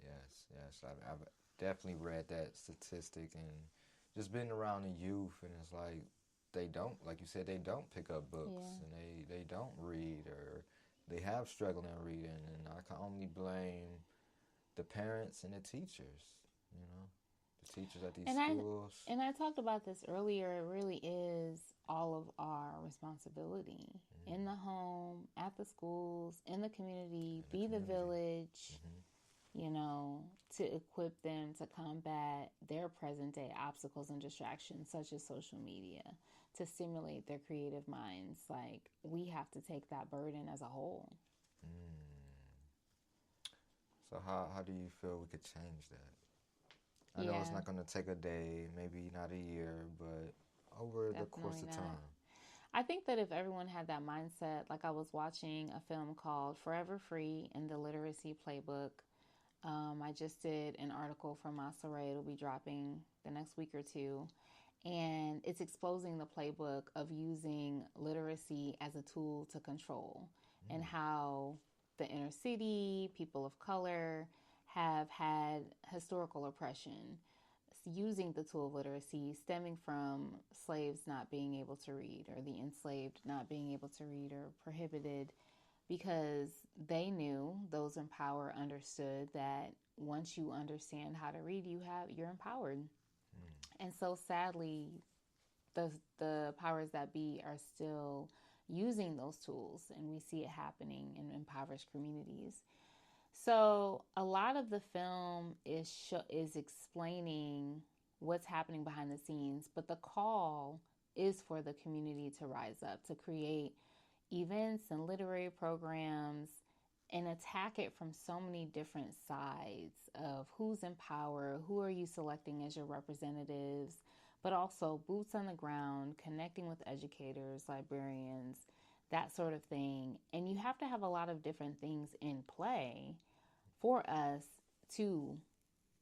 Yes. I've definitely read that statistic and just been around the youth, and it's like they don't, like you said, they don't pick up books, and they don't read, or they have struggled in reading, and I can only blame the parents and the teachers, the teachers at these schools. And I talked about this earlier. It really is all of our responsibility in the home, at the schools, in the community, be the village, to equip them to combat their present day obstacles and distractions such as social media, to stimulate their creative minds. Like, we have to take that burden as a whole. So how do you feel we could change that? I know it's not going to take a day, maybe not a year, but over the course of time. I think that if everyone had that mindset, like I was watching a film called Forever Free in the Literacy Playbook. I just did an article for Masare. It'll be dropping the next week or two. And it's exposing the playbook of using literacy as a tool to control, and how the inner city, people of color, have had historical oppression using the tool of literacy, stemming from slaves not being able to read, or the enslaved not being able to read, or prohibited, because they knew, those in power understood that once you understand how to read, you're empowered. And so sadly, the powers that be are still using those tools, and we see it happening in impoverished communities. So a lot of the film is explaining what's happening behind the scenes, but the call is for the community to rise up, to create events and literary programs and attack it from so many different sides of who's in power, who are you selecting as your representatives, but also boots on the ground, connecting with educators, librarians, that sort of thing. And you have to have a lot of different things in play for us to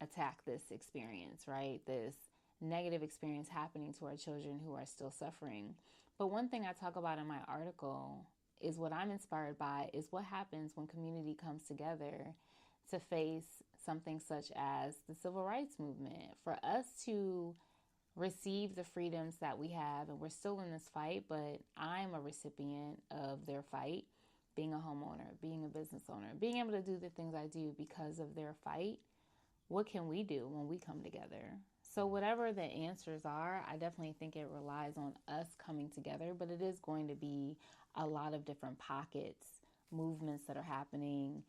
attack this experience, right? This negative experience happening to our children who are still suffering. But one thing I talk about in my article is what I'm inspired by is what happens when community comes together to face something such as the civil rights movement. For us to receive the freedoms that we have, and we're still in this fight, but I'm a recipient of their fight, being a homeowner, being a business owner, being able to do the things I do because of their fight. What can we do when we come together? So whatever the answers are, I definitely think it relies on us coming together, but it is going to be a lot of different pockets, movements that are happening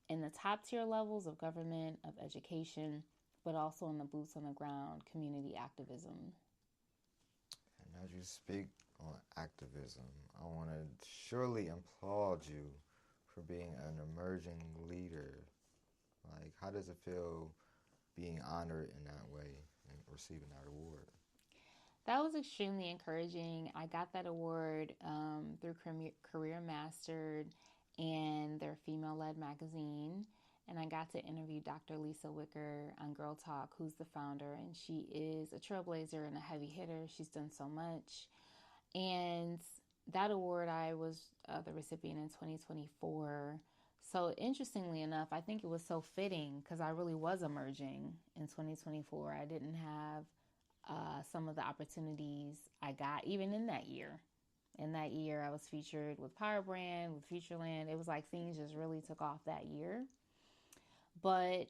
in the top tier levels of government, of education, but also in the boots on the ground community activism. And as you speak on activism, I want to surely applaud you for being an emerging leader. Like, how does it feel being honored in that way and receiving that award? That was extremely encouraging. I got that award through Career Mastered and their female-led magazine. And I got to interview Dr. Lisa Wicker on Girl Talk, who's the founder, and she is a trailblazer and a heavy hitter. She's done so much. And that award, I was the recipient in 2024. So interestingly enough, I think it was so fitting because I really was emerging in 2024. I didn't have some of the opportunities I got even in that year. In that year, I was featured with Power Brand, with Futureland. It was like things just really took off that year. But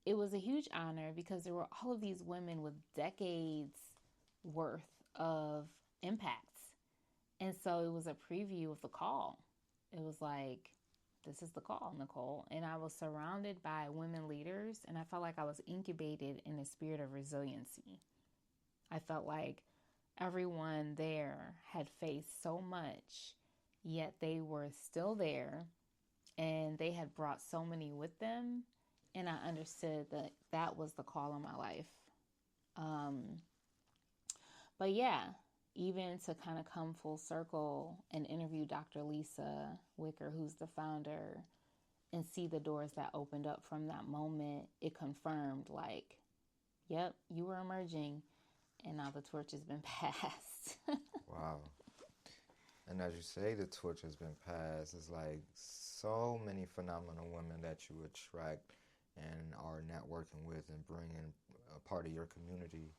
it was a huge honor because there were all of these women with decades worth of impacts. And so it was a preview of the call. It was like, this is the call, Nicole. And I was surrounded by women leaders, and I felt like I was incubated in a spirit of resiliency. I felt like everyone there had faced so much, yet they were still there, and they had brought so many with them. And I understood that that was the call of my life. But yeah, even to kind of come full circle and interview Dr. Lisa Wicker, who's the founder, and see the doors that opened up from that moment, it confirmed like, yep, you were emerging, and now the torch has been passed. Wow. And as you say, the torch has been passed. It's like so many phenomenal women that you attract and are networking with and bringing a part of your community.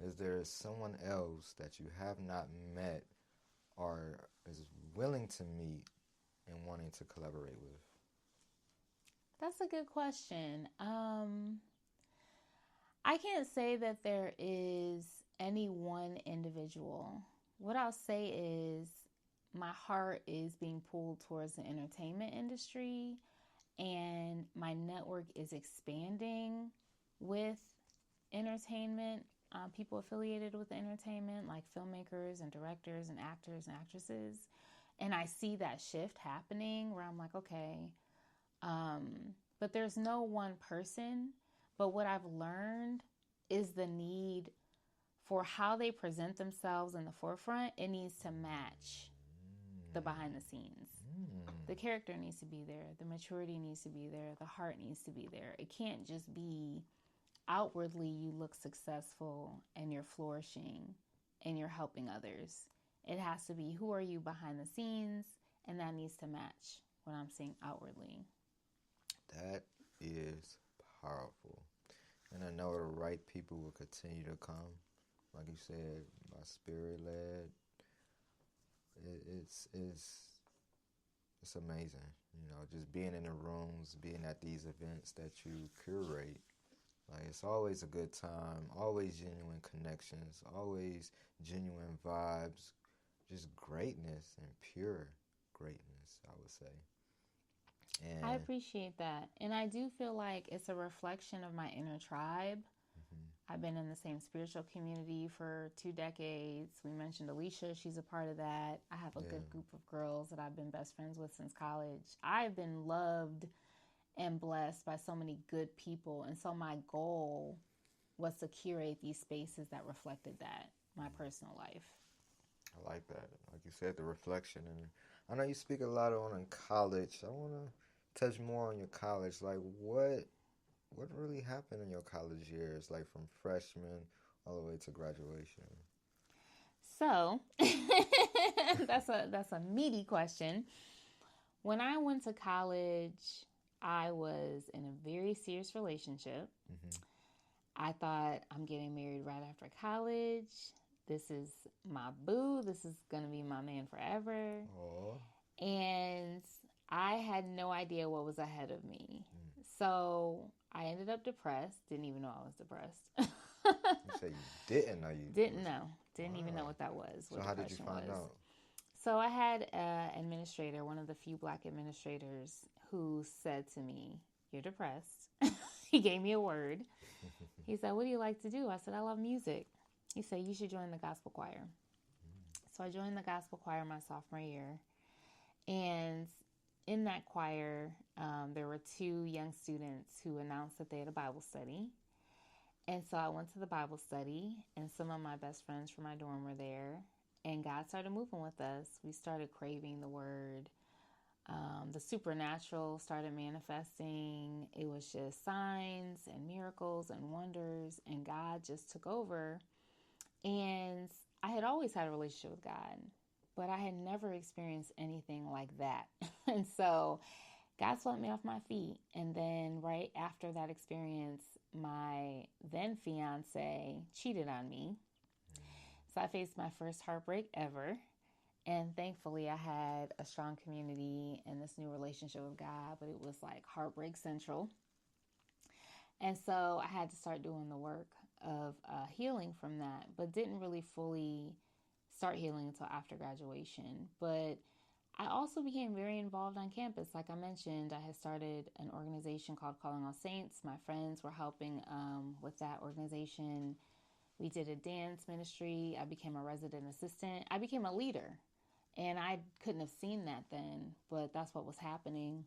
Is there someone else that you have not met or is willing to meet and wanting to collaborate with? That's a good question. I can't say that there is any one individual. What I'll say is my heart is being pulled towards the entertainment industry, and my network is expanding with entertainment, people affiliated with entertainment, like filmmakers and directors and actors and actresses. And I see that shift happening where I'm like, okay, but there's no one person. But what I've learned is the need for how they present themselves in the forefront. It needs to match the behind the scenes. The character needs to be there. The maturity needs to be there. The heart needs to be there. It can't just be outwardly you look successful and you're flourishing and you're helping others. It has to be who are you behind the scenes, and that needs to match what I'm seeing outwardly. That is powerful. And I know the right people will continue to come. Like you said, by spirit-led. It's amazing. You know, just being in the rooms, being at these events that you curate. Like, it's always a good time, always genuine connections, always genuine vibes, just greatness and pure greatness, I would say. And I appreciate that. And I do feel like it's a reflection of my inner tribe. I've been in the same spiritual community for 2 decades. We mentioned Alicia. She's a part of that. I have a good group of girls that I've been best friends with since college. I've been loved and blessed by so many good people. And so my goal was to curate these spaces that reflected that, my personal life. I like that. Like you said, the reflection. And I know you speak a lot on in college. I want to touch more on your college. Like, what really happened in your college years, like from freshman all the way to graduation? So, that's a meaty question. When I went to college, I was in a very serious relationship. I thought, I'm getting married right after college. This is my boo. This is going to be my man forever. Aww. And I had no idea what was ahead of me. So I ended up depressed. Didn't even know I was depressed. You say you didn't know you Didn't know. Didn't even know what that was. So how did you find out? So I had an administrator, one of the few Black administrators, who said to me, "You're depressed." He gave me a word. He said, "What do you like to do?" I said, "I love music." He said, "You should join the gospel choir." So I joined the gospel choir my sophomore year. And in that choir, there were 2 young students who announced that they had a Bible study. And so I went to the Bible study, and some of my best friends from my dorm were there. And God started moving with us. We started craving the word. The supernatural started manifesting. It was just signs and miracles and wonders, and God just took over. And I had always had a relationship with God, but I had never experienced anything like that. And so God swept me off my feet. And then right after that experience, my then fiance cheated on me. So I faced my first heartbreak ever. And thankfully, I had a strong community and this new relationship with God, but it was like heartbreak central. And so I had to start doing the work of healing from that, but didn't really fully start healing until after graduation. But I also became very involved on campus. Like I mentioned, I had started an organization called Calling All Saints. My friends were helping with that organization. We did a dance ministry. I became a resident assistant. I became a leader. And I couldn't have seen that then, but that's what was happening.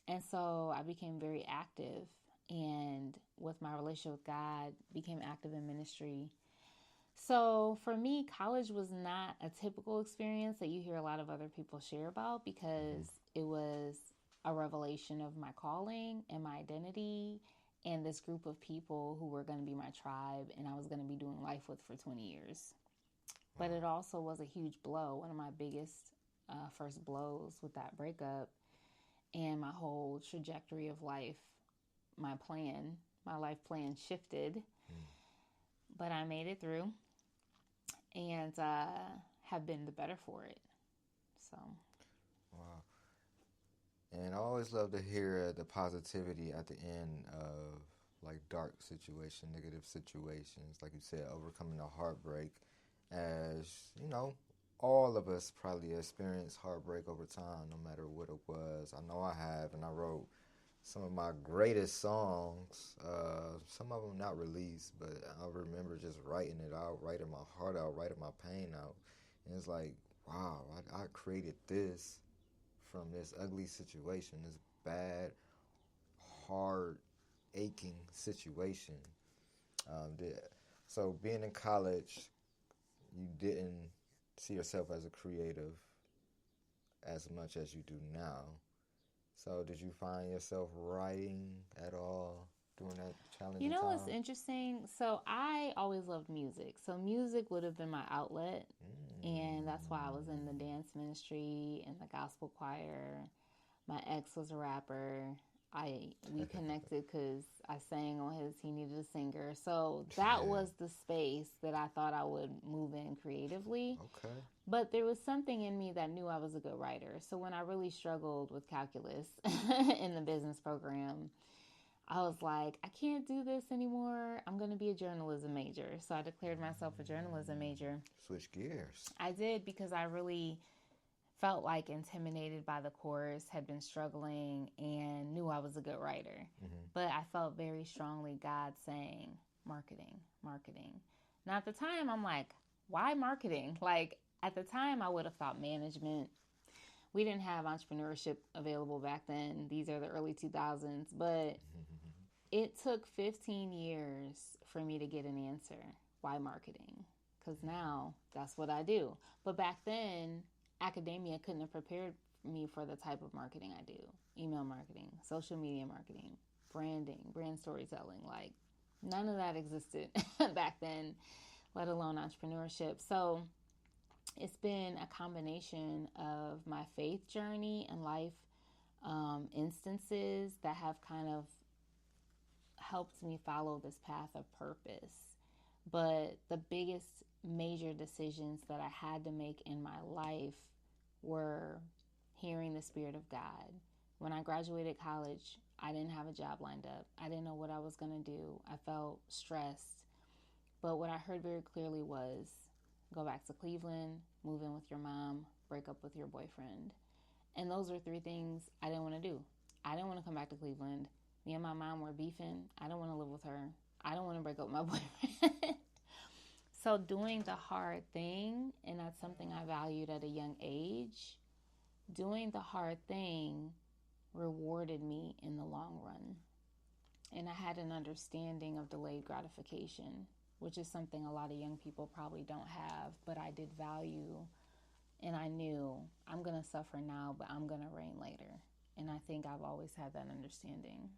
And so I became very active, and with my relationship with God, became active in ministry. So for me, college was not a typical experience that you hear a lot of other people share about, because it was a revelation of my calling and my identity and this group of people who were going to be my tribe and I was going to be doing life with for 20 years. But it also was a huge blow, one of my biggest first blows with that breakup, and my whole trajectory of life, my life plan shifted. But I made it through and have been the better for it. So. Wow. And I always love to hear the positivity at the end of like dark situations, negative situations. Like you said, overcoming the heartbreak. As you know, all of us probably experience heartbreak over time, no matter what it was. I know I have, and I wrote some of my greatest songs. Some of them not released, but I remember just writing it out, writing my heart out, writing my pain out. And it's like, wow, I created this from this ugly situation, this bad, hard, aching situation. So being in college, you didn't see yourself as a creative as much as you do now. So did you find yourself writing at all during that challenging time? You know what's interesting? So I always loved music. So music would have been my outlet. And that's why I was in the dance ministry and the gospel choir. My ex was a rapper. We connected because I sang on he needed a singer. So that was the space that I thought I would move in creatively. Okay. But there was something in me that knew I was a good writer. So when I really struggled with calculus in the business program, I was like, I can't do this anymore. I'm going to be a journalism major. So I declared myself a journalism major. Switch gears. I did, because I really felt like intimidated by the course, had been struggling, and knew I was a good writer. But I felt very strongly God saying, marketing, marketing. Now at the time, I'm like, why marketing? Like at the time, I would have thought management. We didn't have entrepreneurship available back then. These are the early 2000s. But it took 15 years for me to get an answer. Why marketing? Because now that's what I do. But back then, academia couldn't have prepared me for the type of marketing I do. Email marketing, social media marketing, branding, brand storytelling. Like, none of that existed back then, let alone entrepreneurship. So it's been a combination of my faith journey and life instances that have kind of helped me follow this path of purpose. But the biggest major decisions that I had to make in my life were hearing the Spirit of God. When I graduated college, I didn't have a job lined up. I didn't know what I was going to do. I felt stressed. But what I heard very clearly was, go back to Cleveland, move in with your mom, break up with your boyfriend. And those were 3 things I didn't want to do. I didn't want to come back to Cleveland. Me and my mom were beefing. I don't want to live with her. I don't want to break up with my boyfriend. So doing the hard thing, and that's something I valued at a young age, doing the hard thing rewarded me in the long run. And I had an understanding of delayed gratification, which is something a lot of young people probably don't have, but I did value. And I knew I'm going to suffer now, but I'm going to reign later. And I think I've always had that understanding.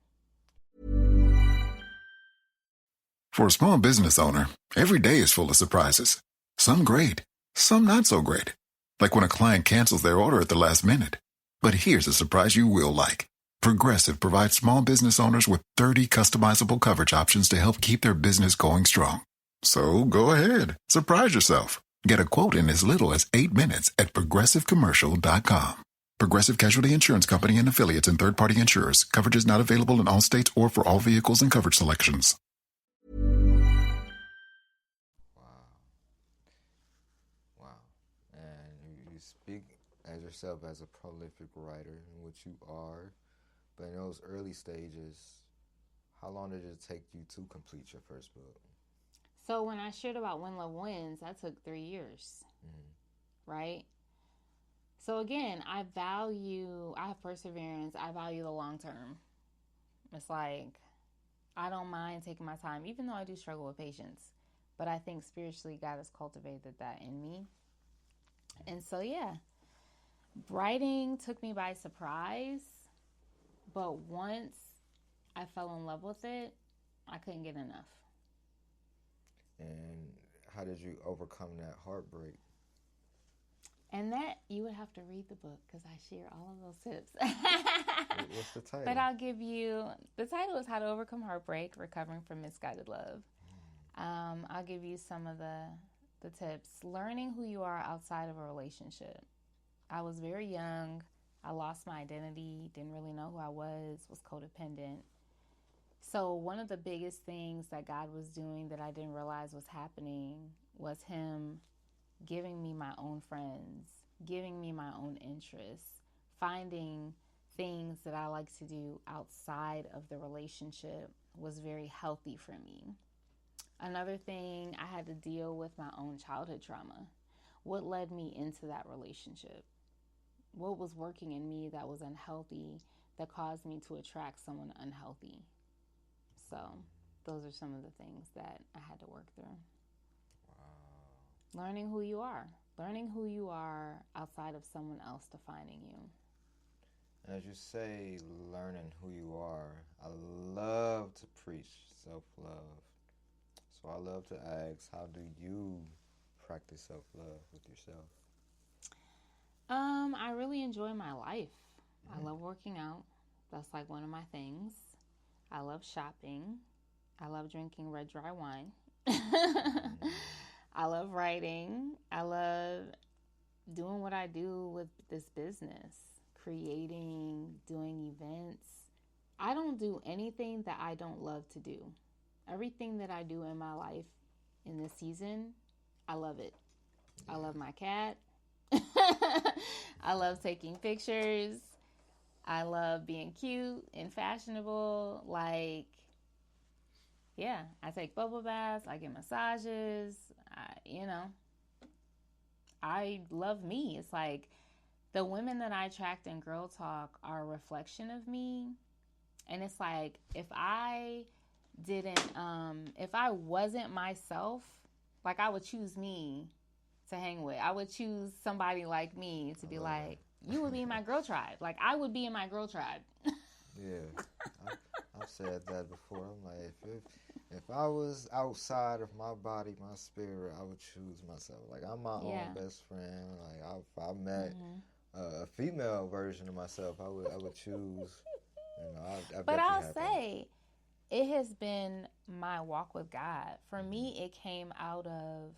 For a small business owner, every day is full of surprises. Some great, some not so great. Like when a client cancels their order at the last minute. But here's a surprise you will like. Progressive provides small business owners with 30 customizable coverage options to help keep their business going strong. So go ahead, surprise yourself. Get a quote in as little as 8 minutes at progressivecommercial.com. Progressive Casualty Insurance Company and affiliates and third-party insurers. Coverage is not available in all states or for all vehicles and coverage selections. Wow. And you speak as yourself as a prolific writer, which you are. But in those early stages, how long did it take you to complete your first book? So when I shared about When Love Wins, that took 3 years, right? So again, I have perseverance. I value the long term. It's like, I don't mind taking my time, even though I do struggle with patience. But I think spiritually, God has cultivated that in me. And so, yeah, writing took me by surprise. But once I fell in love with it, I couldn't get enough. And how did you overcome that heartbreak? And that, you would have to read the book because I share all of those tips. What's the title? But I'll give you, the title is How to Overcome Heartbreak, Recovering from Misguided Love. I'll give you some of the tips. Learning who you are outside of a relationship. I was very young. I lost my identity, didn't really know who I was codependent. So one of the biggest things that God was doing that I didn't realize was happening was Him giving me my own friends, giving me my own interests, finding things that I like to do outside of the relationship was very healthy for me. Another thing, I had to deal with my own childhood trauma. What led me into that relationship? What was working in me that was unhealthy that caused me to attract someone unhealthy? So those are some of the things that I had to work through. Wow. Learning who you are. Learning who you are outside of someone else defining you. As you say, learning who you are, I love to preach self-love. So I love to ask, how do you practice self-love with yourself? I really enjoy my life. I love working out. That's like one of my things. I love shopping. I love drinking red dry wine. I love writing. I love doing what I do with this business, creating, doing events. I don't do anything that I don't love to do. Everything that I do in my life in this season, I love it. I love my cat. I love taking pictures. I love being cute and fashionable. Like, yeah, I take bubble baths. I get massages. I love me. It's like the women that I attract in Girl Talk are a reflection of me. And it's like, if I wasn't myself, like, I would choose me to hang with. I would choose somebody like me to be like, you would be in my girl tribe. Like, I would be in my girl tribe. Yeah, I've said that before. I'm like, if I was outside of my body, my spirit, I would choose myself. Like, I'm my own best friend. Like, if I met a female version of myself, I would choose. You know, I've But I'll had say, it has been my walk with God. For me, it came out of,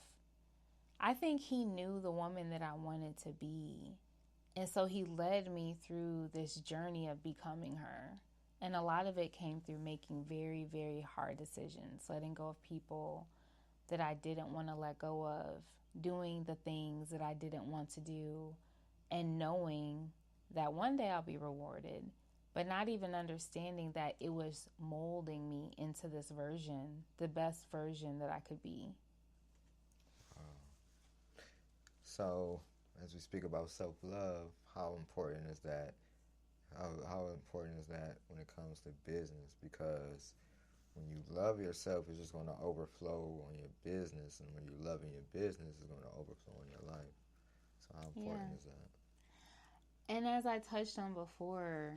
I think he knew the woman that I wanted to be. And so he led me through this journey of becoming her. And a lot of it came through making very, very hard decisions, letting go of people that I didn't want to let go of, doing the things that I didn't want to do, and knowing that one day I'll be rewarded, but not even understanding that it was molding me into this version, the best version that I could be. So, as we speak about self-love, how important is that? How important is that when it comes to business? Because when you love yourself, it's just going to overflow on your business, and when you're loving your business, it's going to overflow on your life. So, how important is that? And as I touched on before,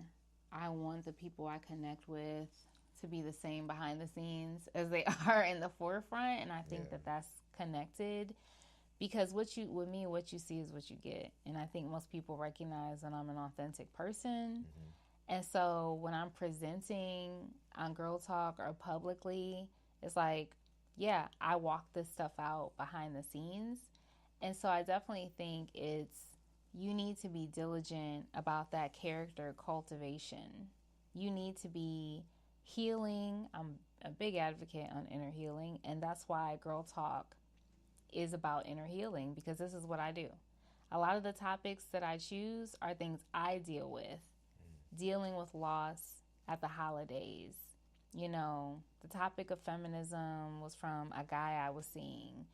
I want the people I connect with to be the same behind the scenes as they are in the forefront, and I think that that's connected. Because what you see is what you get. And I think most people recognize that I'm an authentic person. And so when I'm presenting on Girl Talk or publicly, it's like, yeah, I walk this stuff out behind the scenes. And so I definitely think you need to be diligent about that character cultivation. You need to be healing. I'm a big advocate on inner healing. And that's why Girl Talk is about inner healing, because this is what I do. A lot of the topics that I choose are things I deal with. Dealing with loss at the holidays. You know, the topic of feminism was from a guy I was seeing.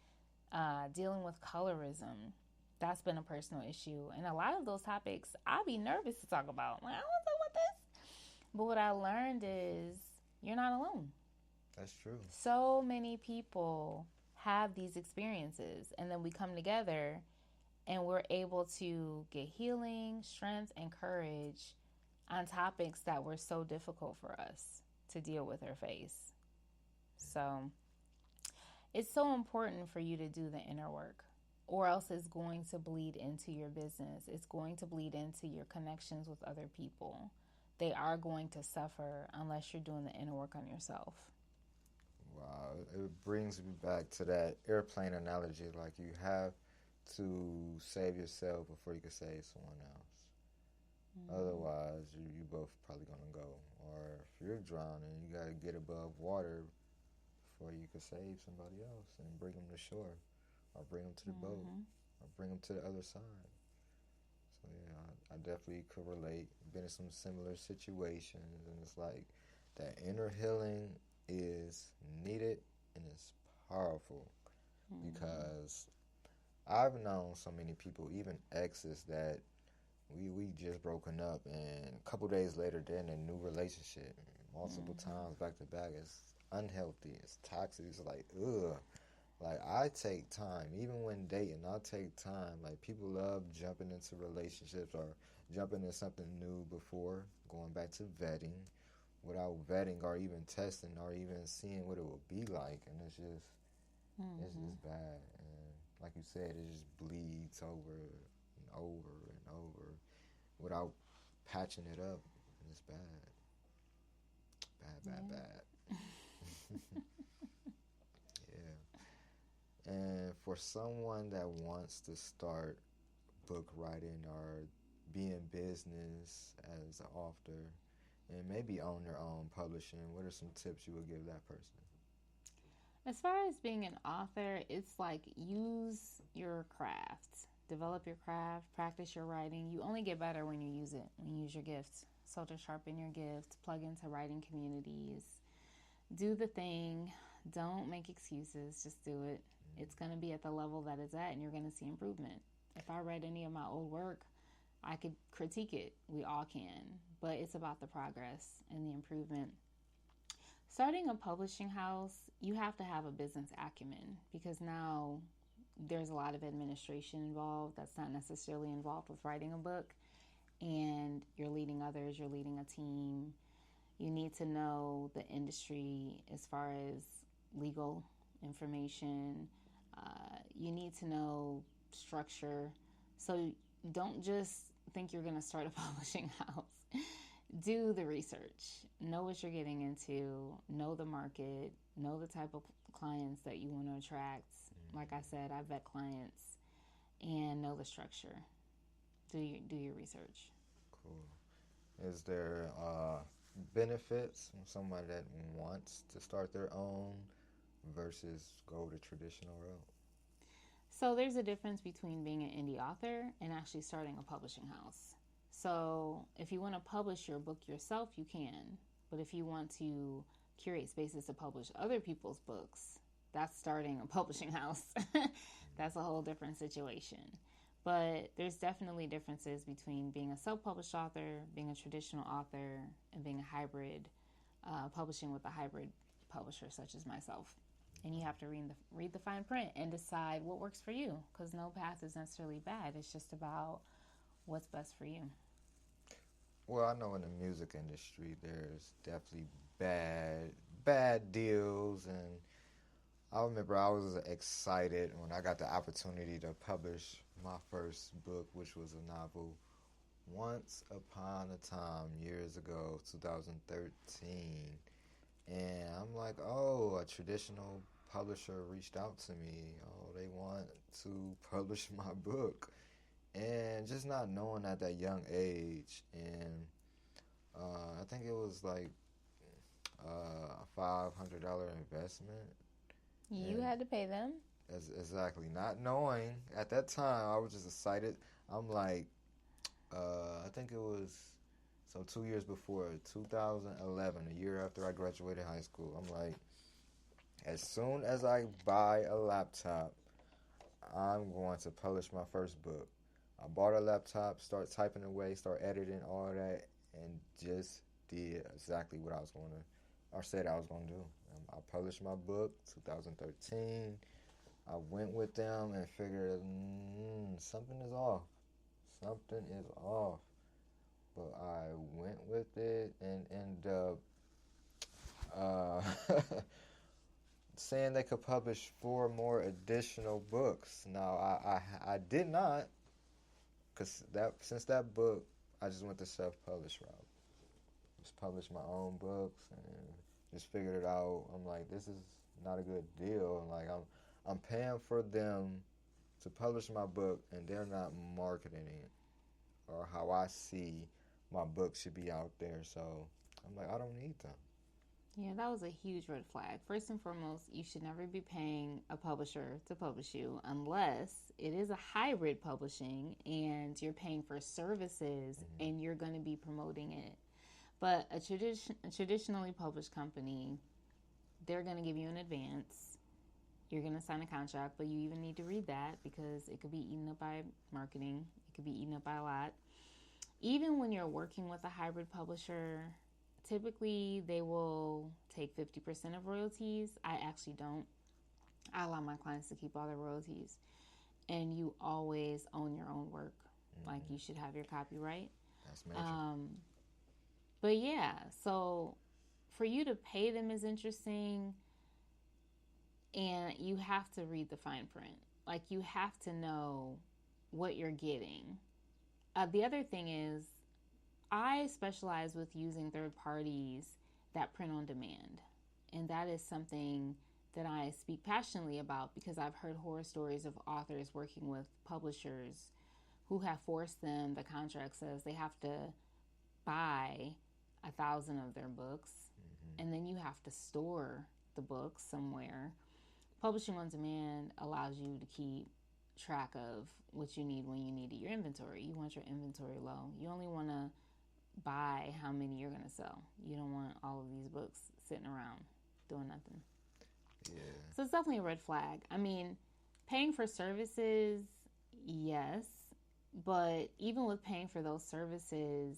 Dealing with colorism. That's been a personal issue. And a lot of those topics I'd be nervous to talk about. Like, I don't want to talk about this. But what I learned is you're not alone. That's true. So many people have these experiences, and then we come together and we're able to get healing, strength, and courage on topics that were so difficult for us to deal with or face. So it's so important for you to do the inner work, or else it's going to bleed into your business. It's going to bleed into your connections with other people. They are going to suffer unless you're doing the inner work on yourself. Wow, it brings me back to that airplane analogy. Like, you have to save yourself before you can save someone else. Otherwise, you both probably gonna go. Or if you're drowning, you gotta get above water before you can save somebody else and bring them to shore, or bring them to the boat, or bring them to the other side. So yeah, I definitely could relate. Been in some similar situations, and it's like that inner healing is needed and it's powerful, because I've known so many people, even exes, that we just broken up, and a couple days later they're in a new relationship multiple times back to back. It's unhealthy, it's toxic, it's like, ugh. Like, I take time, even when dating, I take time. Like, people love jumping into relationships or jumping into something new before going back to vetting, without vetting or even testing or even seeing what it would be like. And it's just bad. And like you said, it just bleeds over and over and over without patching it up. And it's bad. Bad. Yeah. And for someone that wants to start book writing or be in business as an author, and maybe own their own publishing, what are some tips you would give that person? As far as being an author, it's like, use your craft. Develop your craft, practice your writing. You only get better when you use it, when you use your gifts. So to sharpen your gift, plug into writing communities, do the thing. Don't make excuses, just do it. It's going to be at the level that it's at, and you're going to see improvement. If I read any of my old work, I could critique it. We all can. But it's about the progress and the improvement. Starting a publishing house, you have to have a business acumen because now there's a lot of administration involved that's not necessarily involved with writing a book. And you're leading others, you're leading a team. You need to know the industry as far as legal information. You need to know structure. So don't just think you're going to start a publishing house. Do the research. Know what you're getting into. Know the market. Know the type of clients that you want to attract. Like I said, I vet clients. And know the structure. Do your research. Cool. Is there benefits from somebody that wants to start their own versus go the traditional route? So there's a difference between being an indie author and actually starting a publishing house. So if you want to publish your book yourself, you can. But if you want to curate spaces to publish other people's books, that's starting a publishing house. That's a whole different situation. But there's definitely differences between being a self-published author, being a traditional author, and being a hybrid, publishing with a hybrid publisher such as myself. And you have to read the fine print and decide what works for you, because no path is necessarily bad. It's just about what's best for you. Well, I know in the music industry there's definitely bad deals, and I remember I was excited when I got the opportunity to publish my first book, which was a novel, Once Upon a Time, years ago, 2013. And I'm like, oh, a traditional publisher reached out to me. Oh, they want to publish my book. And just not knowing at that young age. And I think it was like a $500 investment. You had to pay them. Exactly. Not knowing. At that time, I was just excited. I'm like, I think it was, 2 years before, 2011, a year after I graduated high school. I'm like, as soon as I buy a laptop, I'm going to publish my first book. I bought a laptop, start typing away, start editing, all that, and just did exactly what I was going to, or said I was going to do. I published my book, 2013. I went with them and figured, something is off. Something is off. But I went with it and ended up saying they could publish 4 more additional books. Now, I did not, because since that book, I just went the self-published route. Just published my own books and just figured it out. I'm like, this is not a good deal. Like, I'm paying for them to publish my book, and they're not marketing it or how I see my book should be out there. So I'm like, I don't need them. Yeah, that was a huge red flag. First and foremost, you should never be paying a publisher to publish you unless it is a hybrid publishing and you're paying for services and you're going to be promoting it. But a traditionally published company, they're going to give you an advance. You're going to sign a contract, but you even need to read that because it could be eaten up by marketing. It could be eaten up by a lot. Even when you're working with a hybrid publisher, typically they will take 50% of royalties. I actually don't. I allow my clients to keep all their royalties. And you always own your own work. Like, you should have your copyright. That's major. But yeah, so for you to pay them is interesting, and you have to read the fine print. Like, you have to know what you're getting. The other thing is, I specialize with using third parties that print on demand. And that is something that I speak passionately about because I've heard horror stories of authors working with publishers who have forced them, the contract says they have to buy 1,000 of their books, and then you have to store the books somewhere. Publishing on demand allows you to keep track of what you need when you need it. Your inventory. You want your inventory low. You only want to buy how many you're going to sell. You don't want all of these books sitting around doing nothing. Yeah. So it's definitely a red flag. I mean, paying for services, yes. But even with paying for those services,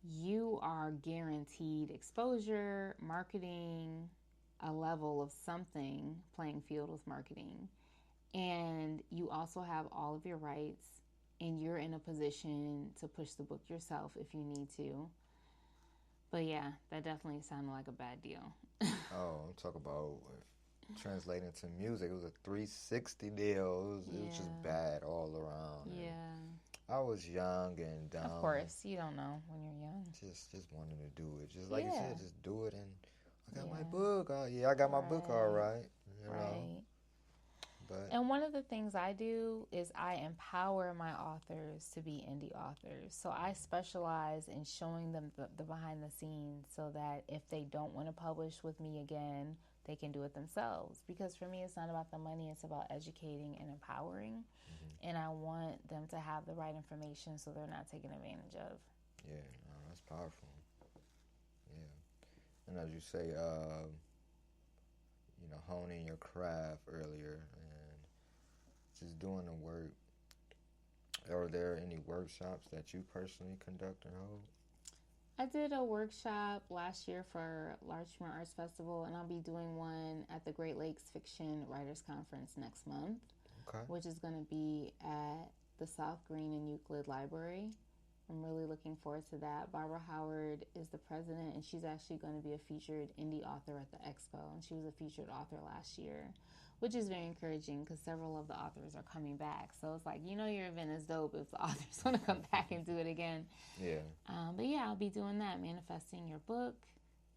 you are guaranteed exposure, marketing, a level of something, playing field with marketing. And you also have all of your rights, and you're in a position to push the book yourself if you need to. But yeah, that definitely sounded like a bad deal. Oh, I'm talking about translating to music. It was a 360 deal. It was just bad all around. Yeah. I was young and dumb. Of course, you don't know when you're young. Just wanting to do it. Just like you said, just do it. And I got my book. I got my book all right. You know? But, and one of the things I do is I empower my authors to be indie authors. So I specialize in showing them the behind the scenes so that if they don't want to publish with me again, they can do it themselves. Because for me, it's not about the money. It's about educating and empowering. Mm-hmm. And I want them to have the right information so they're not taken advantage of. Yeah, no, that's powerful. Yeah. And as you say, honing your craft earlier and just doing the work. Are there any workshops that you personally conduct or hold? I did a workshop last year for Larchmere Arts Festival, and I'll be doing one at the Great Lakes Fiction Writers Conference next month, which is going to be at the South Green and Euclid Library. I'm really looking forward to that. Barbara Howard is the president, and she's actually going to be a featured indie author at the expo, and she was a featured author last year, which is very encouraging because several of the authors are coming back. So it's like, your event is dope if the authors want to come back and do it again. Yeah. But yeah, I'll be doing that, Manifesting Your Book,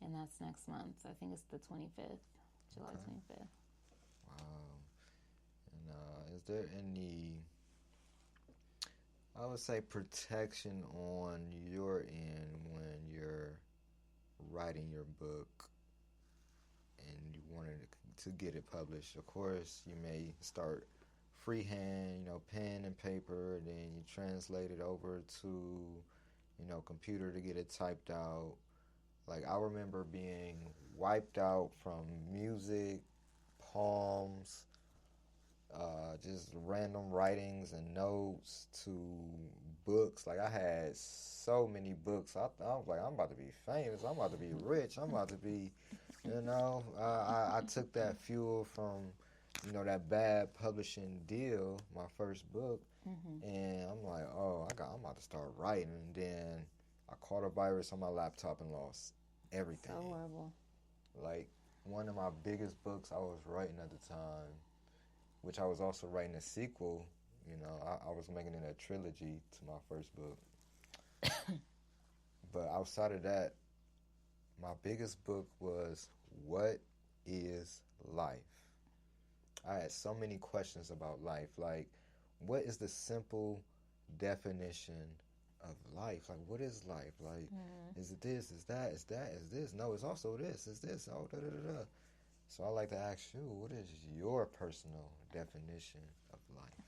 and that's next month. I think it's the 25th, July 25th. Wow. And is there any, I would say, protection on your end when you're writing your book and you wanted to get it published? Of course, you may start freehand, pen and paper, then you translate it over to, computer to get it typed out. Like, I remember being wiped out from music, poems, just random writings and notes to books. Like, I had so many books. I was like, I'm about to be famous. I'm about to be rich. I'm about to be, I took that fuel from, that bad publishing deal, my first book, and I'm like, I'm about to start writing. And then I caught a virus on my laptop and lost everything. So horrible. Like, one of my biggest books I was writing at the time, which I was also writing a sequel. I was making it a trilogy to my first book. But outside of that, my biggest book was What is Life? I had so many questions about life. Like, what is the simple definition of life? Like, what is life? Like, is it this? Is that? Is that? Is this? No, it's also this. Is this? Oh, da-da-da-da. So I like to ask you, what is your personal definition of life?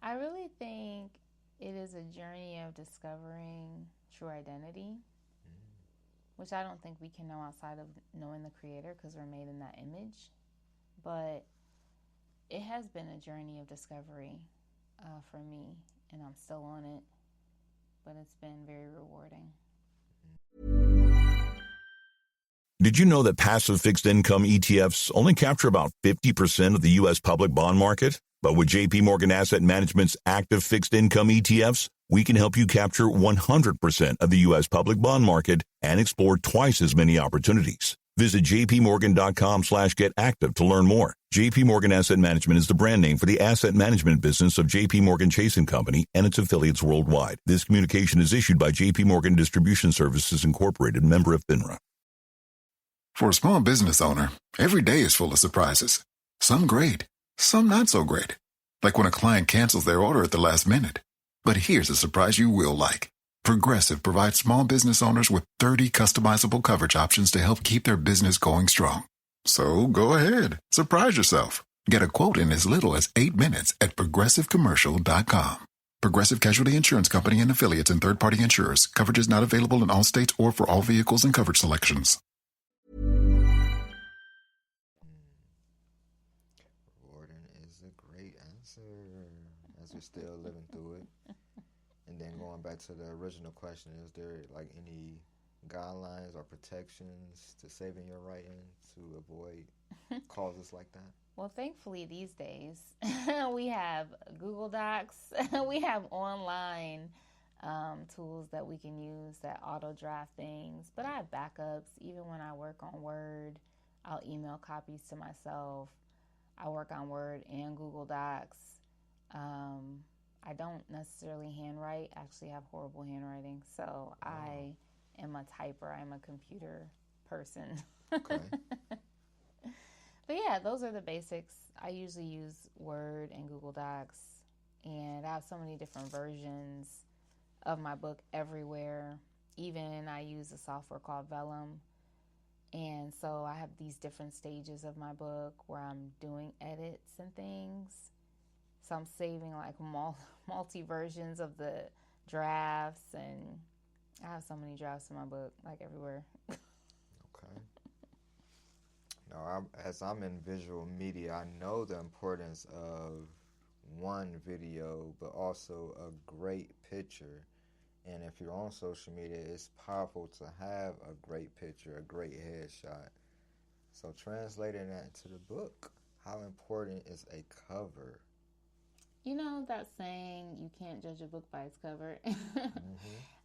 I really think it is a journey of discovering true identity, which I don't think we can know outside of knowing the Creator because we're made in that image. But it has been a journey of discovery for me, and I'm still on it, but it's been very rewarding. Did you know that passive fixed income ETFs only capture about 50% of the U.S. public bond market? But with JP Morgan Asset Management's active fixed income ETFs, we can help you capture 100% of the U.S. public bond market and explore twice as many opportunities. Visit jpmorgan.com/getactive to learn more. JP Morgan Asset Management is the brand name for the asset management business of JP Morgan Chase & Company and its affiliates worldwide. This communication is issued by JP Morgan Distribution Services Incorporated, member of FINRA. For a small business owner, every day is full of surprises. Some great, some not so great. Like when a client cancels their order at the last minute. But here's a surprise you will like. Progressive provides small business owners with 30 customizable coverage options to help keep their business going strong. So go ahead, surprise yourself. Get a quote in as little as 8 minutes at progressivecommercial.com. Progressive Casualty Insurance Company and affiliates and third-party insurers. Coverage is not available in all states or for all vehicles and coverage selections. Rewarding is a great answer. going back to the original question, is there like any guidelines or protections to saving your writing to avoid causes like that? Well, thankfully these days we have Google Docs. We have online tools that we can use that auto draft things. But I have backups. Even when I work on Word, I'll email copies to myself. I work on Word and Google Docs. I don't necessarily handwrite. I actually have horrible handwriting. So I am a typer. I'm a computer person. Okay. But yeah, those are the basics. I usually use Word and Google Docs, and I have so many different versions of my book everywhere. Even I use a software called Vellum, and so I have these different stages of my book where I'm doing edits and things. So I'm saving like multi versions of the drafts, and I have so many drafts in my book, like everywhere. Okay. Now, as I'm in visual media, I know the importance of one video, but also a great picture. And if you're on social media, it's powerful to have a great picture, a great headshot. So translating that into the book, how important is a cover? You know that saying, you can't judge a book by its cover?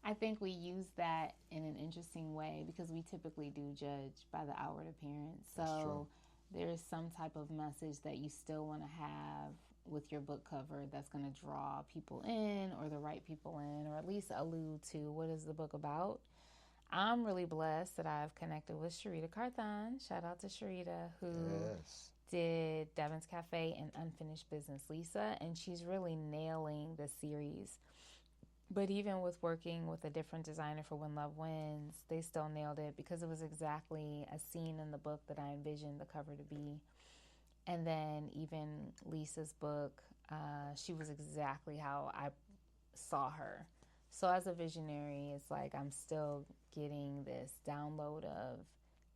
I think we use that in an interesting way because we typically do judge by the outward appearance. So there is some type of message that you still want to have with your book cover that's going to draw people in, or the right people in, or at least allude to what is the book about. I'm really blessed that I've connected with Sharita Carthon. Shout out to Sharita, who did Devin's Cafe and Unfinished Business Lisa, and she's really nailing the series. But even with working with a different designer for When Love Wins, they still nailed it because it was exactly a scene in the book that I envisioned the cover to be. And then even Lisa's book, she was exactly how I saw her. So as a visionary, it's like I'm still getting this download of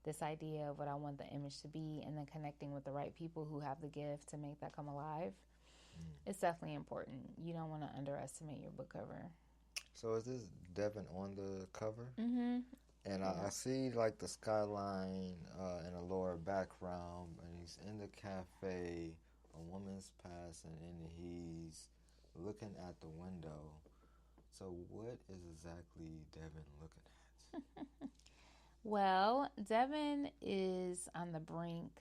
this idea of what I want the image to be, and then connecting with the right people who have the gift to make that come alive. It's definitely important. You don't want to underestimate your book cover. So is this Devin on the cover? Mm-hmm. And I see like the skyline in a lower background, and he's in the cafe, a woman's passing, and he's looking at the window. So what is exactly Devin looking at? Well, Devin is on the brink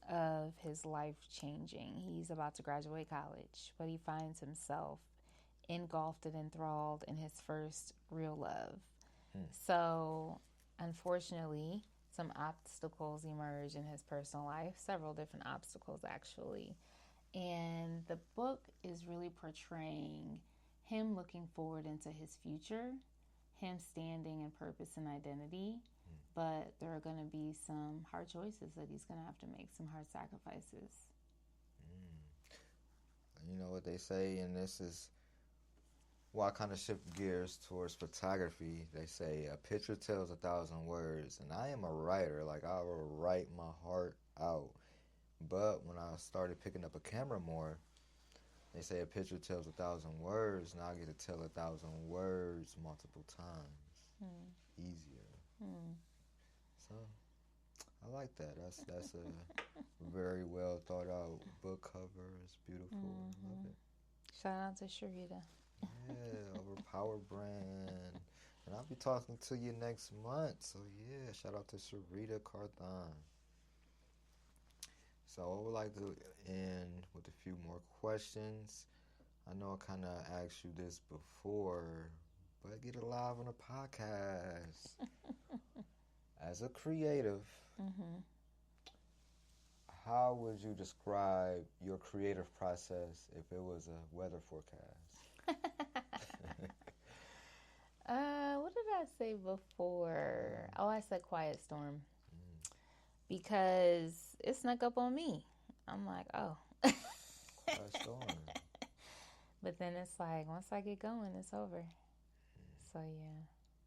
of his life changing. He's about to graduate college, but he finds himself engulfed and enthralled in his first real love. So, unfortunately, some obstacles emerge in his personal life, several different obstacles actually. And the book is really portraying him looking forward into his future, him standing in purpose and identity. But there are going to be some hard choices that he's going to have to make, some hard sacrifices. You know what they say, and this is, well, I kind of shift gears towards photography. They say a picture tells 1,000 words, and I am a writer. Like, I will write my heart out. But when I started picking up a camera more, they say a picture tells 1,000 words. Now I get to tell 1,000 words multiple times. Easier. So I like that. That's a very well thought out book cover. It's beautiful. I love it. Shout out to Sharita. Yeah, over Power Brand. And I'll be talking to you next month. So yeah, shout out to Sharita Carthon. So I would like to end with a few more questions. I know I kind of asked you this before, but get it live on a podcast. As a creative, how would you describe your creative process if it was a weather forecast? What did I say before? Oh, I said quiet storm. Because it snuck up on me. I'm like, oh. Quiet storm. But then it's like, once I get going, it's over. So yeah,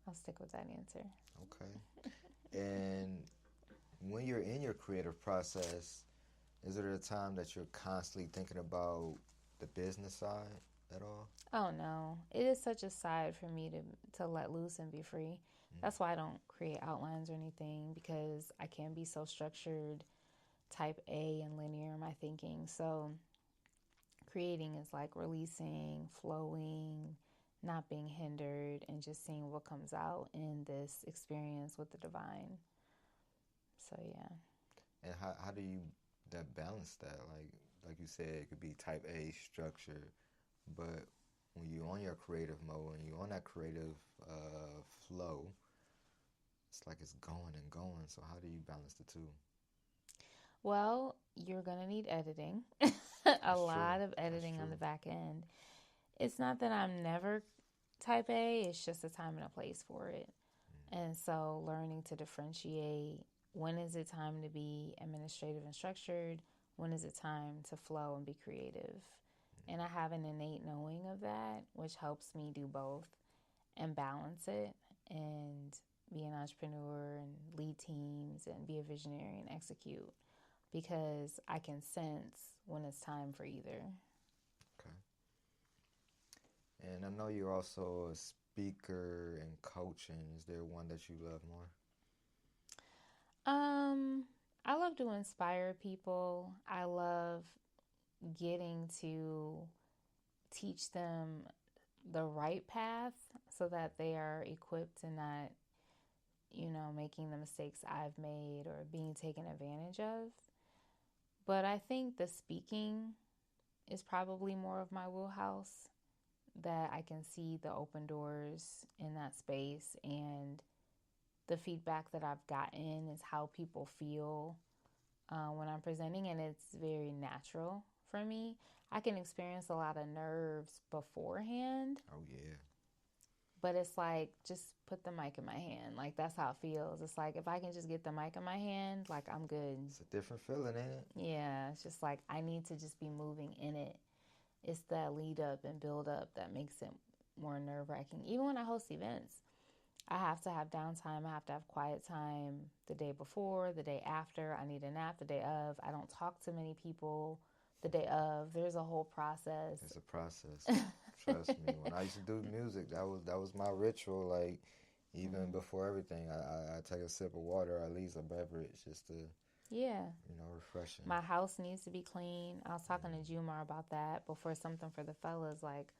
I'll stick with that answer. Okay. And when you're in your creative process, is there a time that you're constantly thinking about the business side? at all? Oh no, it is such a side for me to let loose and be free. That's why I don't create outlines or anything, because I can be so structured, type A and linear in my thinking. So creating is like releasing, flowing, not being hindered, and just seeing what comes out in this experience with the divine. So yeah. And how do you balance that? Like you said, it could be type A structure, but when you're on your creative mode and you're on that creative flow, it's like it's going and going. So how do you balance the two? Well, you're going to need editing. A lot of editing on the back end. It's not that I'm never type A, it's just a time and a place for it. And so learning to differentiate, when is it time to be administrative and structured? When is it time to flow and be creative? And I have an innate knowing of that, which helps me do both and balance it and be an entrepreneur and lead teams and be a visionary and execute, because I can sense when it's time for either. Okay. And I know you're also a speaker and coaching. Is there one that you love more? I love to inspire people. I love getting to teach them the right path so that they are equipped and not, making the mistakes I've made or being taken advantage of. But I think the speaking is probably more of my wheelhouse, that I can see the open doors in that space, and the feedback that I've gotten is how people feel when I'm presenting, and it's very natural for me. I can experience a lot of nerves beforehand. Oh, yeah. But it's like, just put the mic in my hand. Like, that's how it feels. It's like, if I can just get the mic in my hand, like, I'm good. It's a different feeling, ain't it? Yeah, it's just like, I need to just be moving in it. It's that lead up and build up that makes it more nerve-wracking. Even when I host events, I have to have downtime. I have to have quiet time the day before, the day after. I need a nap the day of. I don't talk to many people the day of. There's a whole process. It's a process. Trust me. When I used to do music, that was my ritual. Like, even before everything, I take a sip of water, or at least a beverage, just to, refreshing. My house needs to be clean. I was talking to Jumar about that before, something for the fellas, like,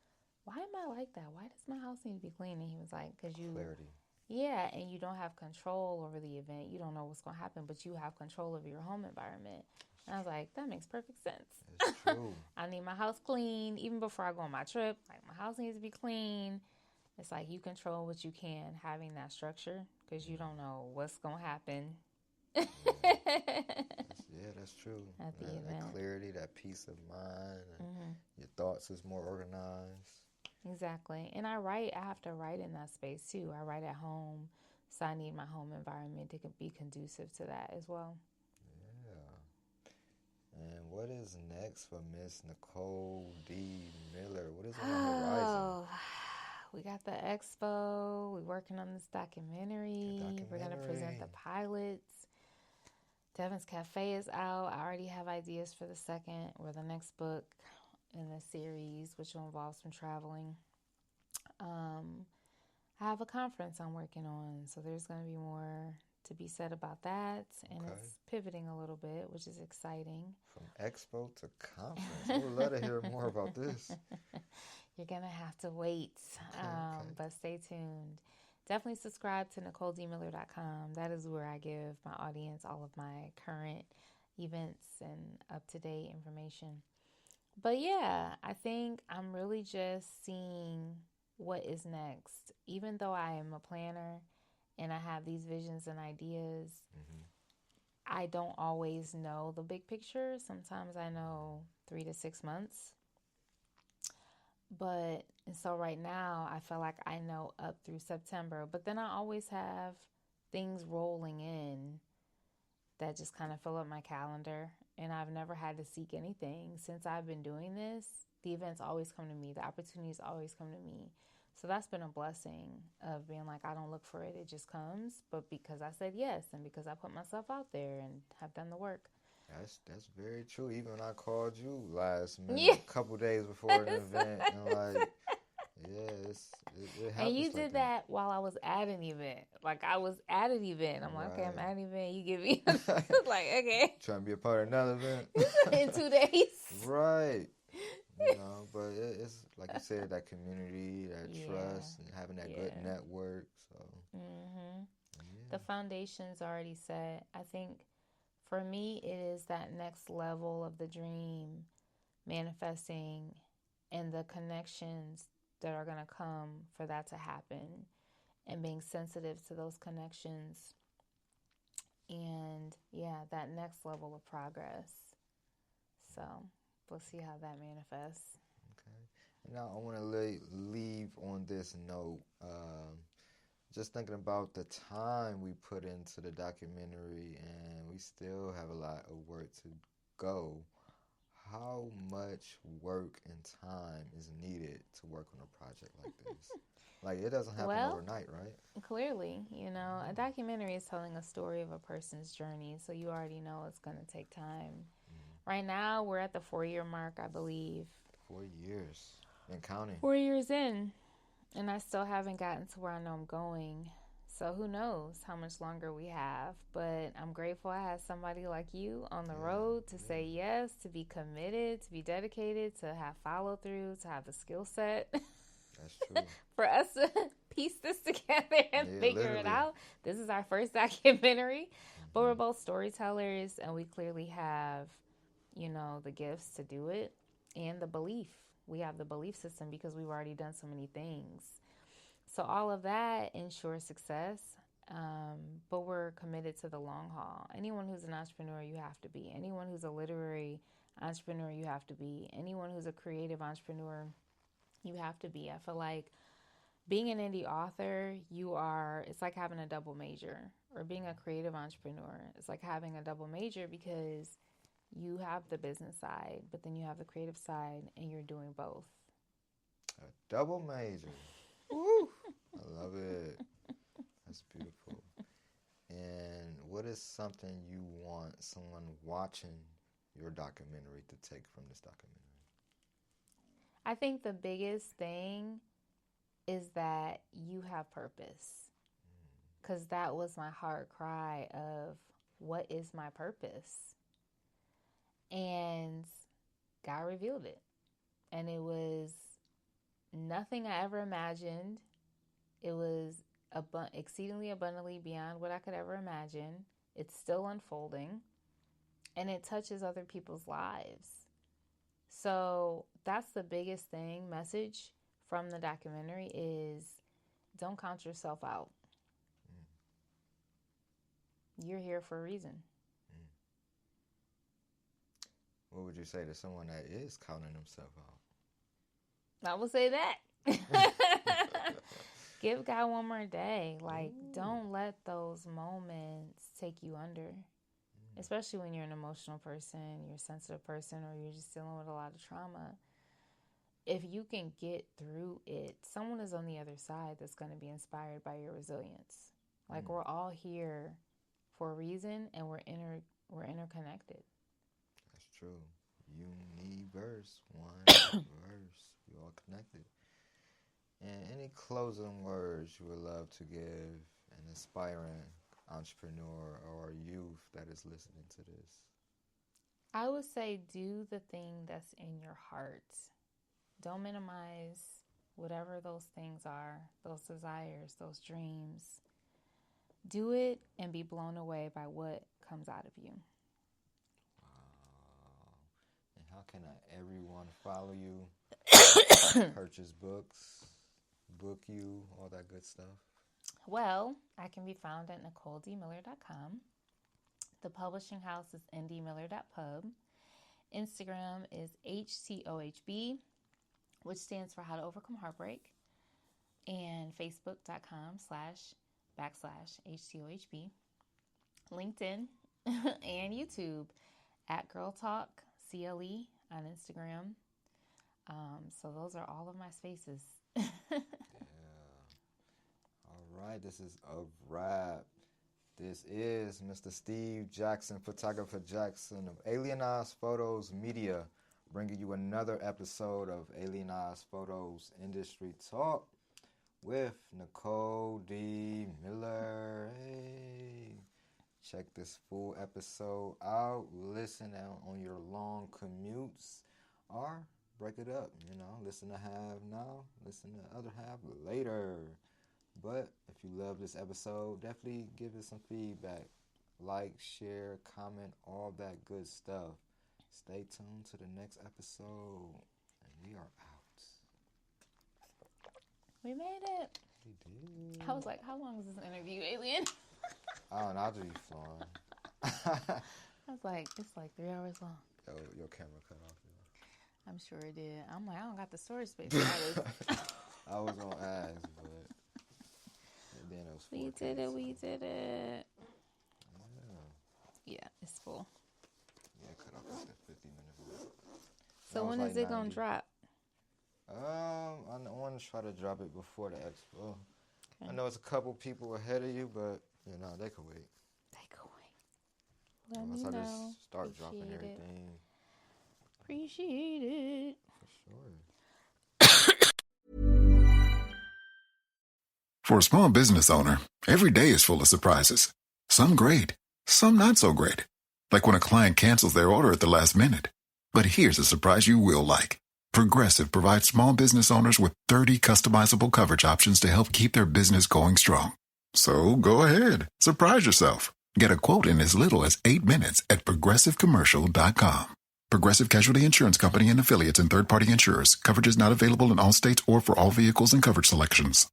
why am I like that? Why does my house need to be clean? And he was like, because you... Clarity. Yeah, and you don't have control over the event. You don't know what's going to happen, but you have control over your home environment. And I was like, that makes perfect sense. It's true. I need my house clean. Even before I go on my trip, like, my house needs to be clean. It's like, you control what you can, having that structure, because you don't know what's going to happen. Yeah, that's true. At the event. That clarity, that peace of mind, and your thoughts is more organized. Exactly. And I have to write in that space too. I write at home, so I need my home environment to be conducive to that as well. Yeah. And what is next for Miss Nicole D. Miller? What is on the horizon? We got the expo. We're working on this documentary. We're going to present the pilots. Devin's Cafe is out. I already have ideas for the second or the next book in the series, which will involve some traveling. I have a conference I'm working on, so there's going to be more to be said about that, and it's pivoting a little bit, which is exciting. From expo to conference. I would love to hear more about this. You're going to have to wait, but stay tuned. Definitely subscribe to NicoleDMiller.com. That is where I give my audience all of my current events and up-to-date information. But yeah, I think I'm really just seeing what is next. Even though I am a planner and I have these visions and ideas, I don't always know the big picture. Sometimes I know 3 to 6 months. And so right now I feel like I know up through September, but then I always have things rolling in that just kind of fill up my calendar. And I've never had to seek anything. Since I've been doing this, the events always come to me. The opportunities always come to me. So that's been a blessing of being like, I don't look for it. It just comes. But because I said yes and because I put myself out there and have done the work. That's very true. Even when I called you last minute, Yeah. a couple days before an event, and like, yeah, it happens. And you like did that while I was at an event. Like, I was at an event. I'm like, okay, I'm at an event. You give me, like, okay. Trying to be a part of another event. In 2 days. Right. You know, but it's like you said, that community, that trust, and having that good network. So, the foundation's already set. I think for me, it is that next level of the dream manifesting and the connections that are going to come for that to happen, and being sensitive to those connections. And that next level of progress. So we'll see how that manifests. Okay. Now I want to leave on this note. Just thinking about the time we put into the documentary, and we still have a lot of work to go. How much work and time is needed to work on a project like this? Like, it doesn't happen overnight, right? Clearly, a documentary is telling a story of a person's journey, so you already know it's going to take time. Right now, we're at the 4-year mark, I believe. 4 years and counting. 4 years in, and I still haven't gotten to where I know I'm going. So who knows how much longer we have. But I'm grateful I had somebody like you on the road to say yes, to be committed, to be dedicated, to have follow through, to have the skill set. That's true. For us to piece this together and figure it out. This is our first documentary. But we're both storytellers, and we clearly have, the gifts to do it, and the belief. We have the belief system because we've already done so many things. So all of that ensures success, but we're committed to the long haul. Anyone who's an entrepreneur, you have to be. Anyone who's a literary entrepreneur, you have to be. Anyone who's a creative entrepreneur, you have to be. I feel like being an indie author, it's like having a double major. Or being a creative entrepreneur, it's like having a double major, because you have the business side, but then you have the creative side, and you're doing both. A double major. Woo! I love it. That's beautiful. And what is something you want someone watching your documentary to take from this documentary? I think the biggest thing is that you have purpose. Because that was my heart cry of, what is my purpose? And God revealed it. And it was nothing I ever imagined. It was exceedingly abundantly beyond what I could ever imagine. It's still unfolding. And it touches other people's lives. So that's the biggest message from the documentary is, don't count yourself out. You're here for a reason. What would you say to someone that is counting themselves out? I would say that. Give God one more day. Like, don't let those moments take you under. Especially when you're an emotional person, you're a sensitive person, or you're just dealing with a lot of trauma. If you can get through it, someone is on the other side that's going to be inspired by your resilience. Like, we're all here for a reason, and we're interconnected. That's true. Universe, one verse. We all connected. And any closing words you would love to give an aspiring entrepreneur or youth that is listening to this? I would say, do the thing that's in your heart. Don't minimize whatever those things are, those desires, those dreams. Do it and be blown away by what comes out of you. Wow. And how can everyone follow you, purchase books, book you, all that good stuff? Well, I can be found at NicoleDMiller.com. The publishing house is NDMiller.pub. Instagram is HTOHB, which stands for How to Overcome Heartbreak. And Facebook.com//HTOHB. LinkedIn and YouTube at Girl Talk CLE on Instagram. So those are all of my spaces. Yeah. All right, this is a wrap. This is Mr. Steve Jackson, Photographer Jackson of Eyez Photos Media, bringing you another episode of Eyez Photos Industry Talk with Nicole D. Miller. Hey, check this full episode out. Listen out on your long commutes or break it up, listen to half now, listen to the other half later. But if you love this episode, definitely give it some feedback. Like, share, comment, all that good stuff. Stay tuned to the next episode. And we are out. We made it. We did. I was like, how long is this interview, Alien? I don't know, I'll just be flowing. I was like, it's like 3 hours long. Yo, your camera cut off. I'm sure it did. I'm like, I don't got the storage space for all this. I was gonna ask, but then it was We did it. Yeah, it's full. Yeah, cut off at 50 minutes. So when is it gonna drop? I want to try to drop it before the expo. Okay. I know it's a couple people ahead of you, but they can wait. Let Unless me I know. just start dropping Appreciate it. everything. Appreciate it. For sure. For a small business owner, every day is full of surprises. Some great, some not so great. Like when a client cancels their order at the last minute. But here's a surprise you will like. Progressive provides small business owners with 30 customizable coverage options to help keep their business going strong. So go ahead, surprise yourself. Get a quote in as little as 8 minutes at progressivecommercial.com. Progressive Casualty Insurance Company and affiliates and third-party insurers. Coverage is not available in all states or for all vehicles and coverage selections.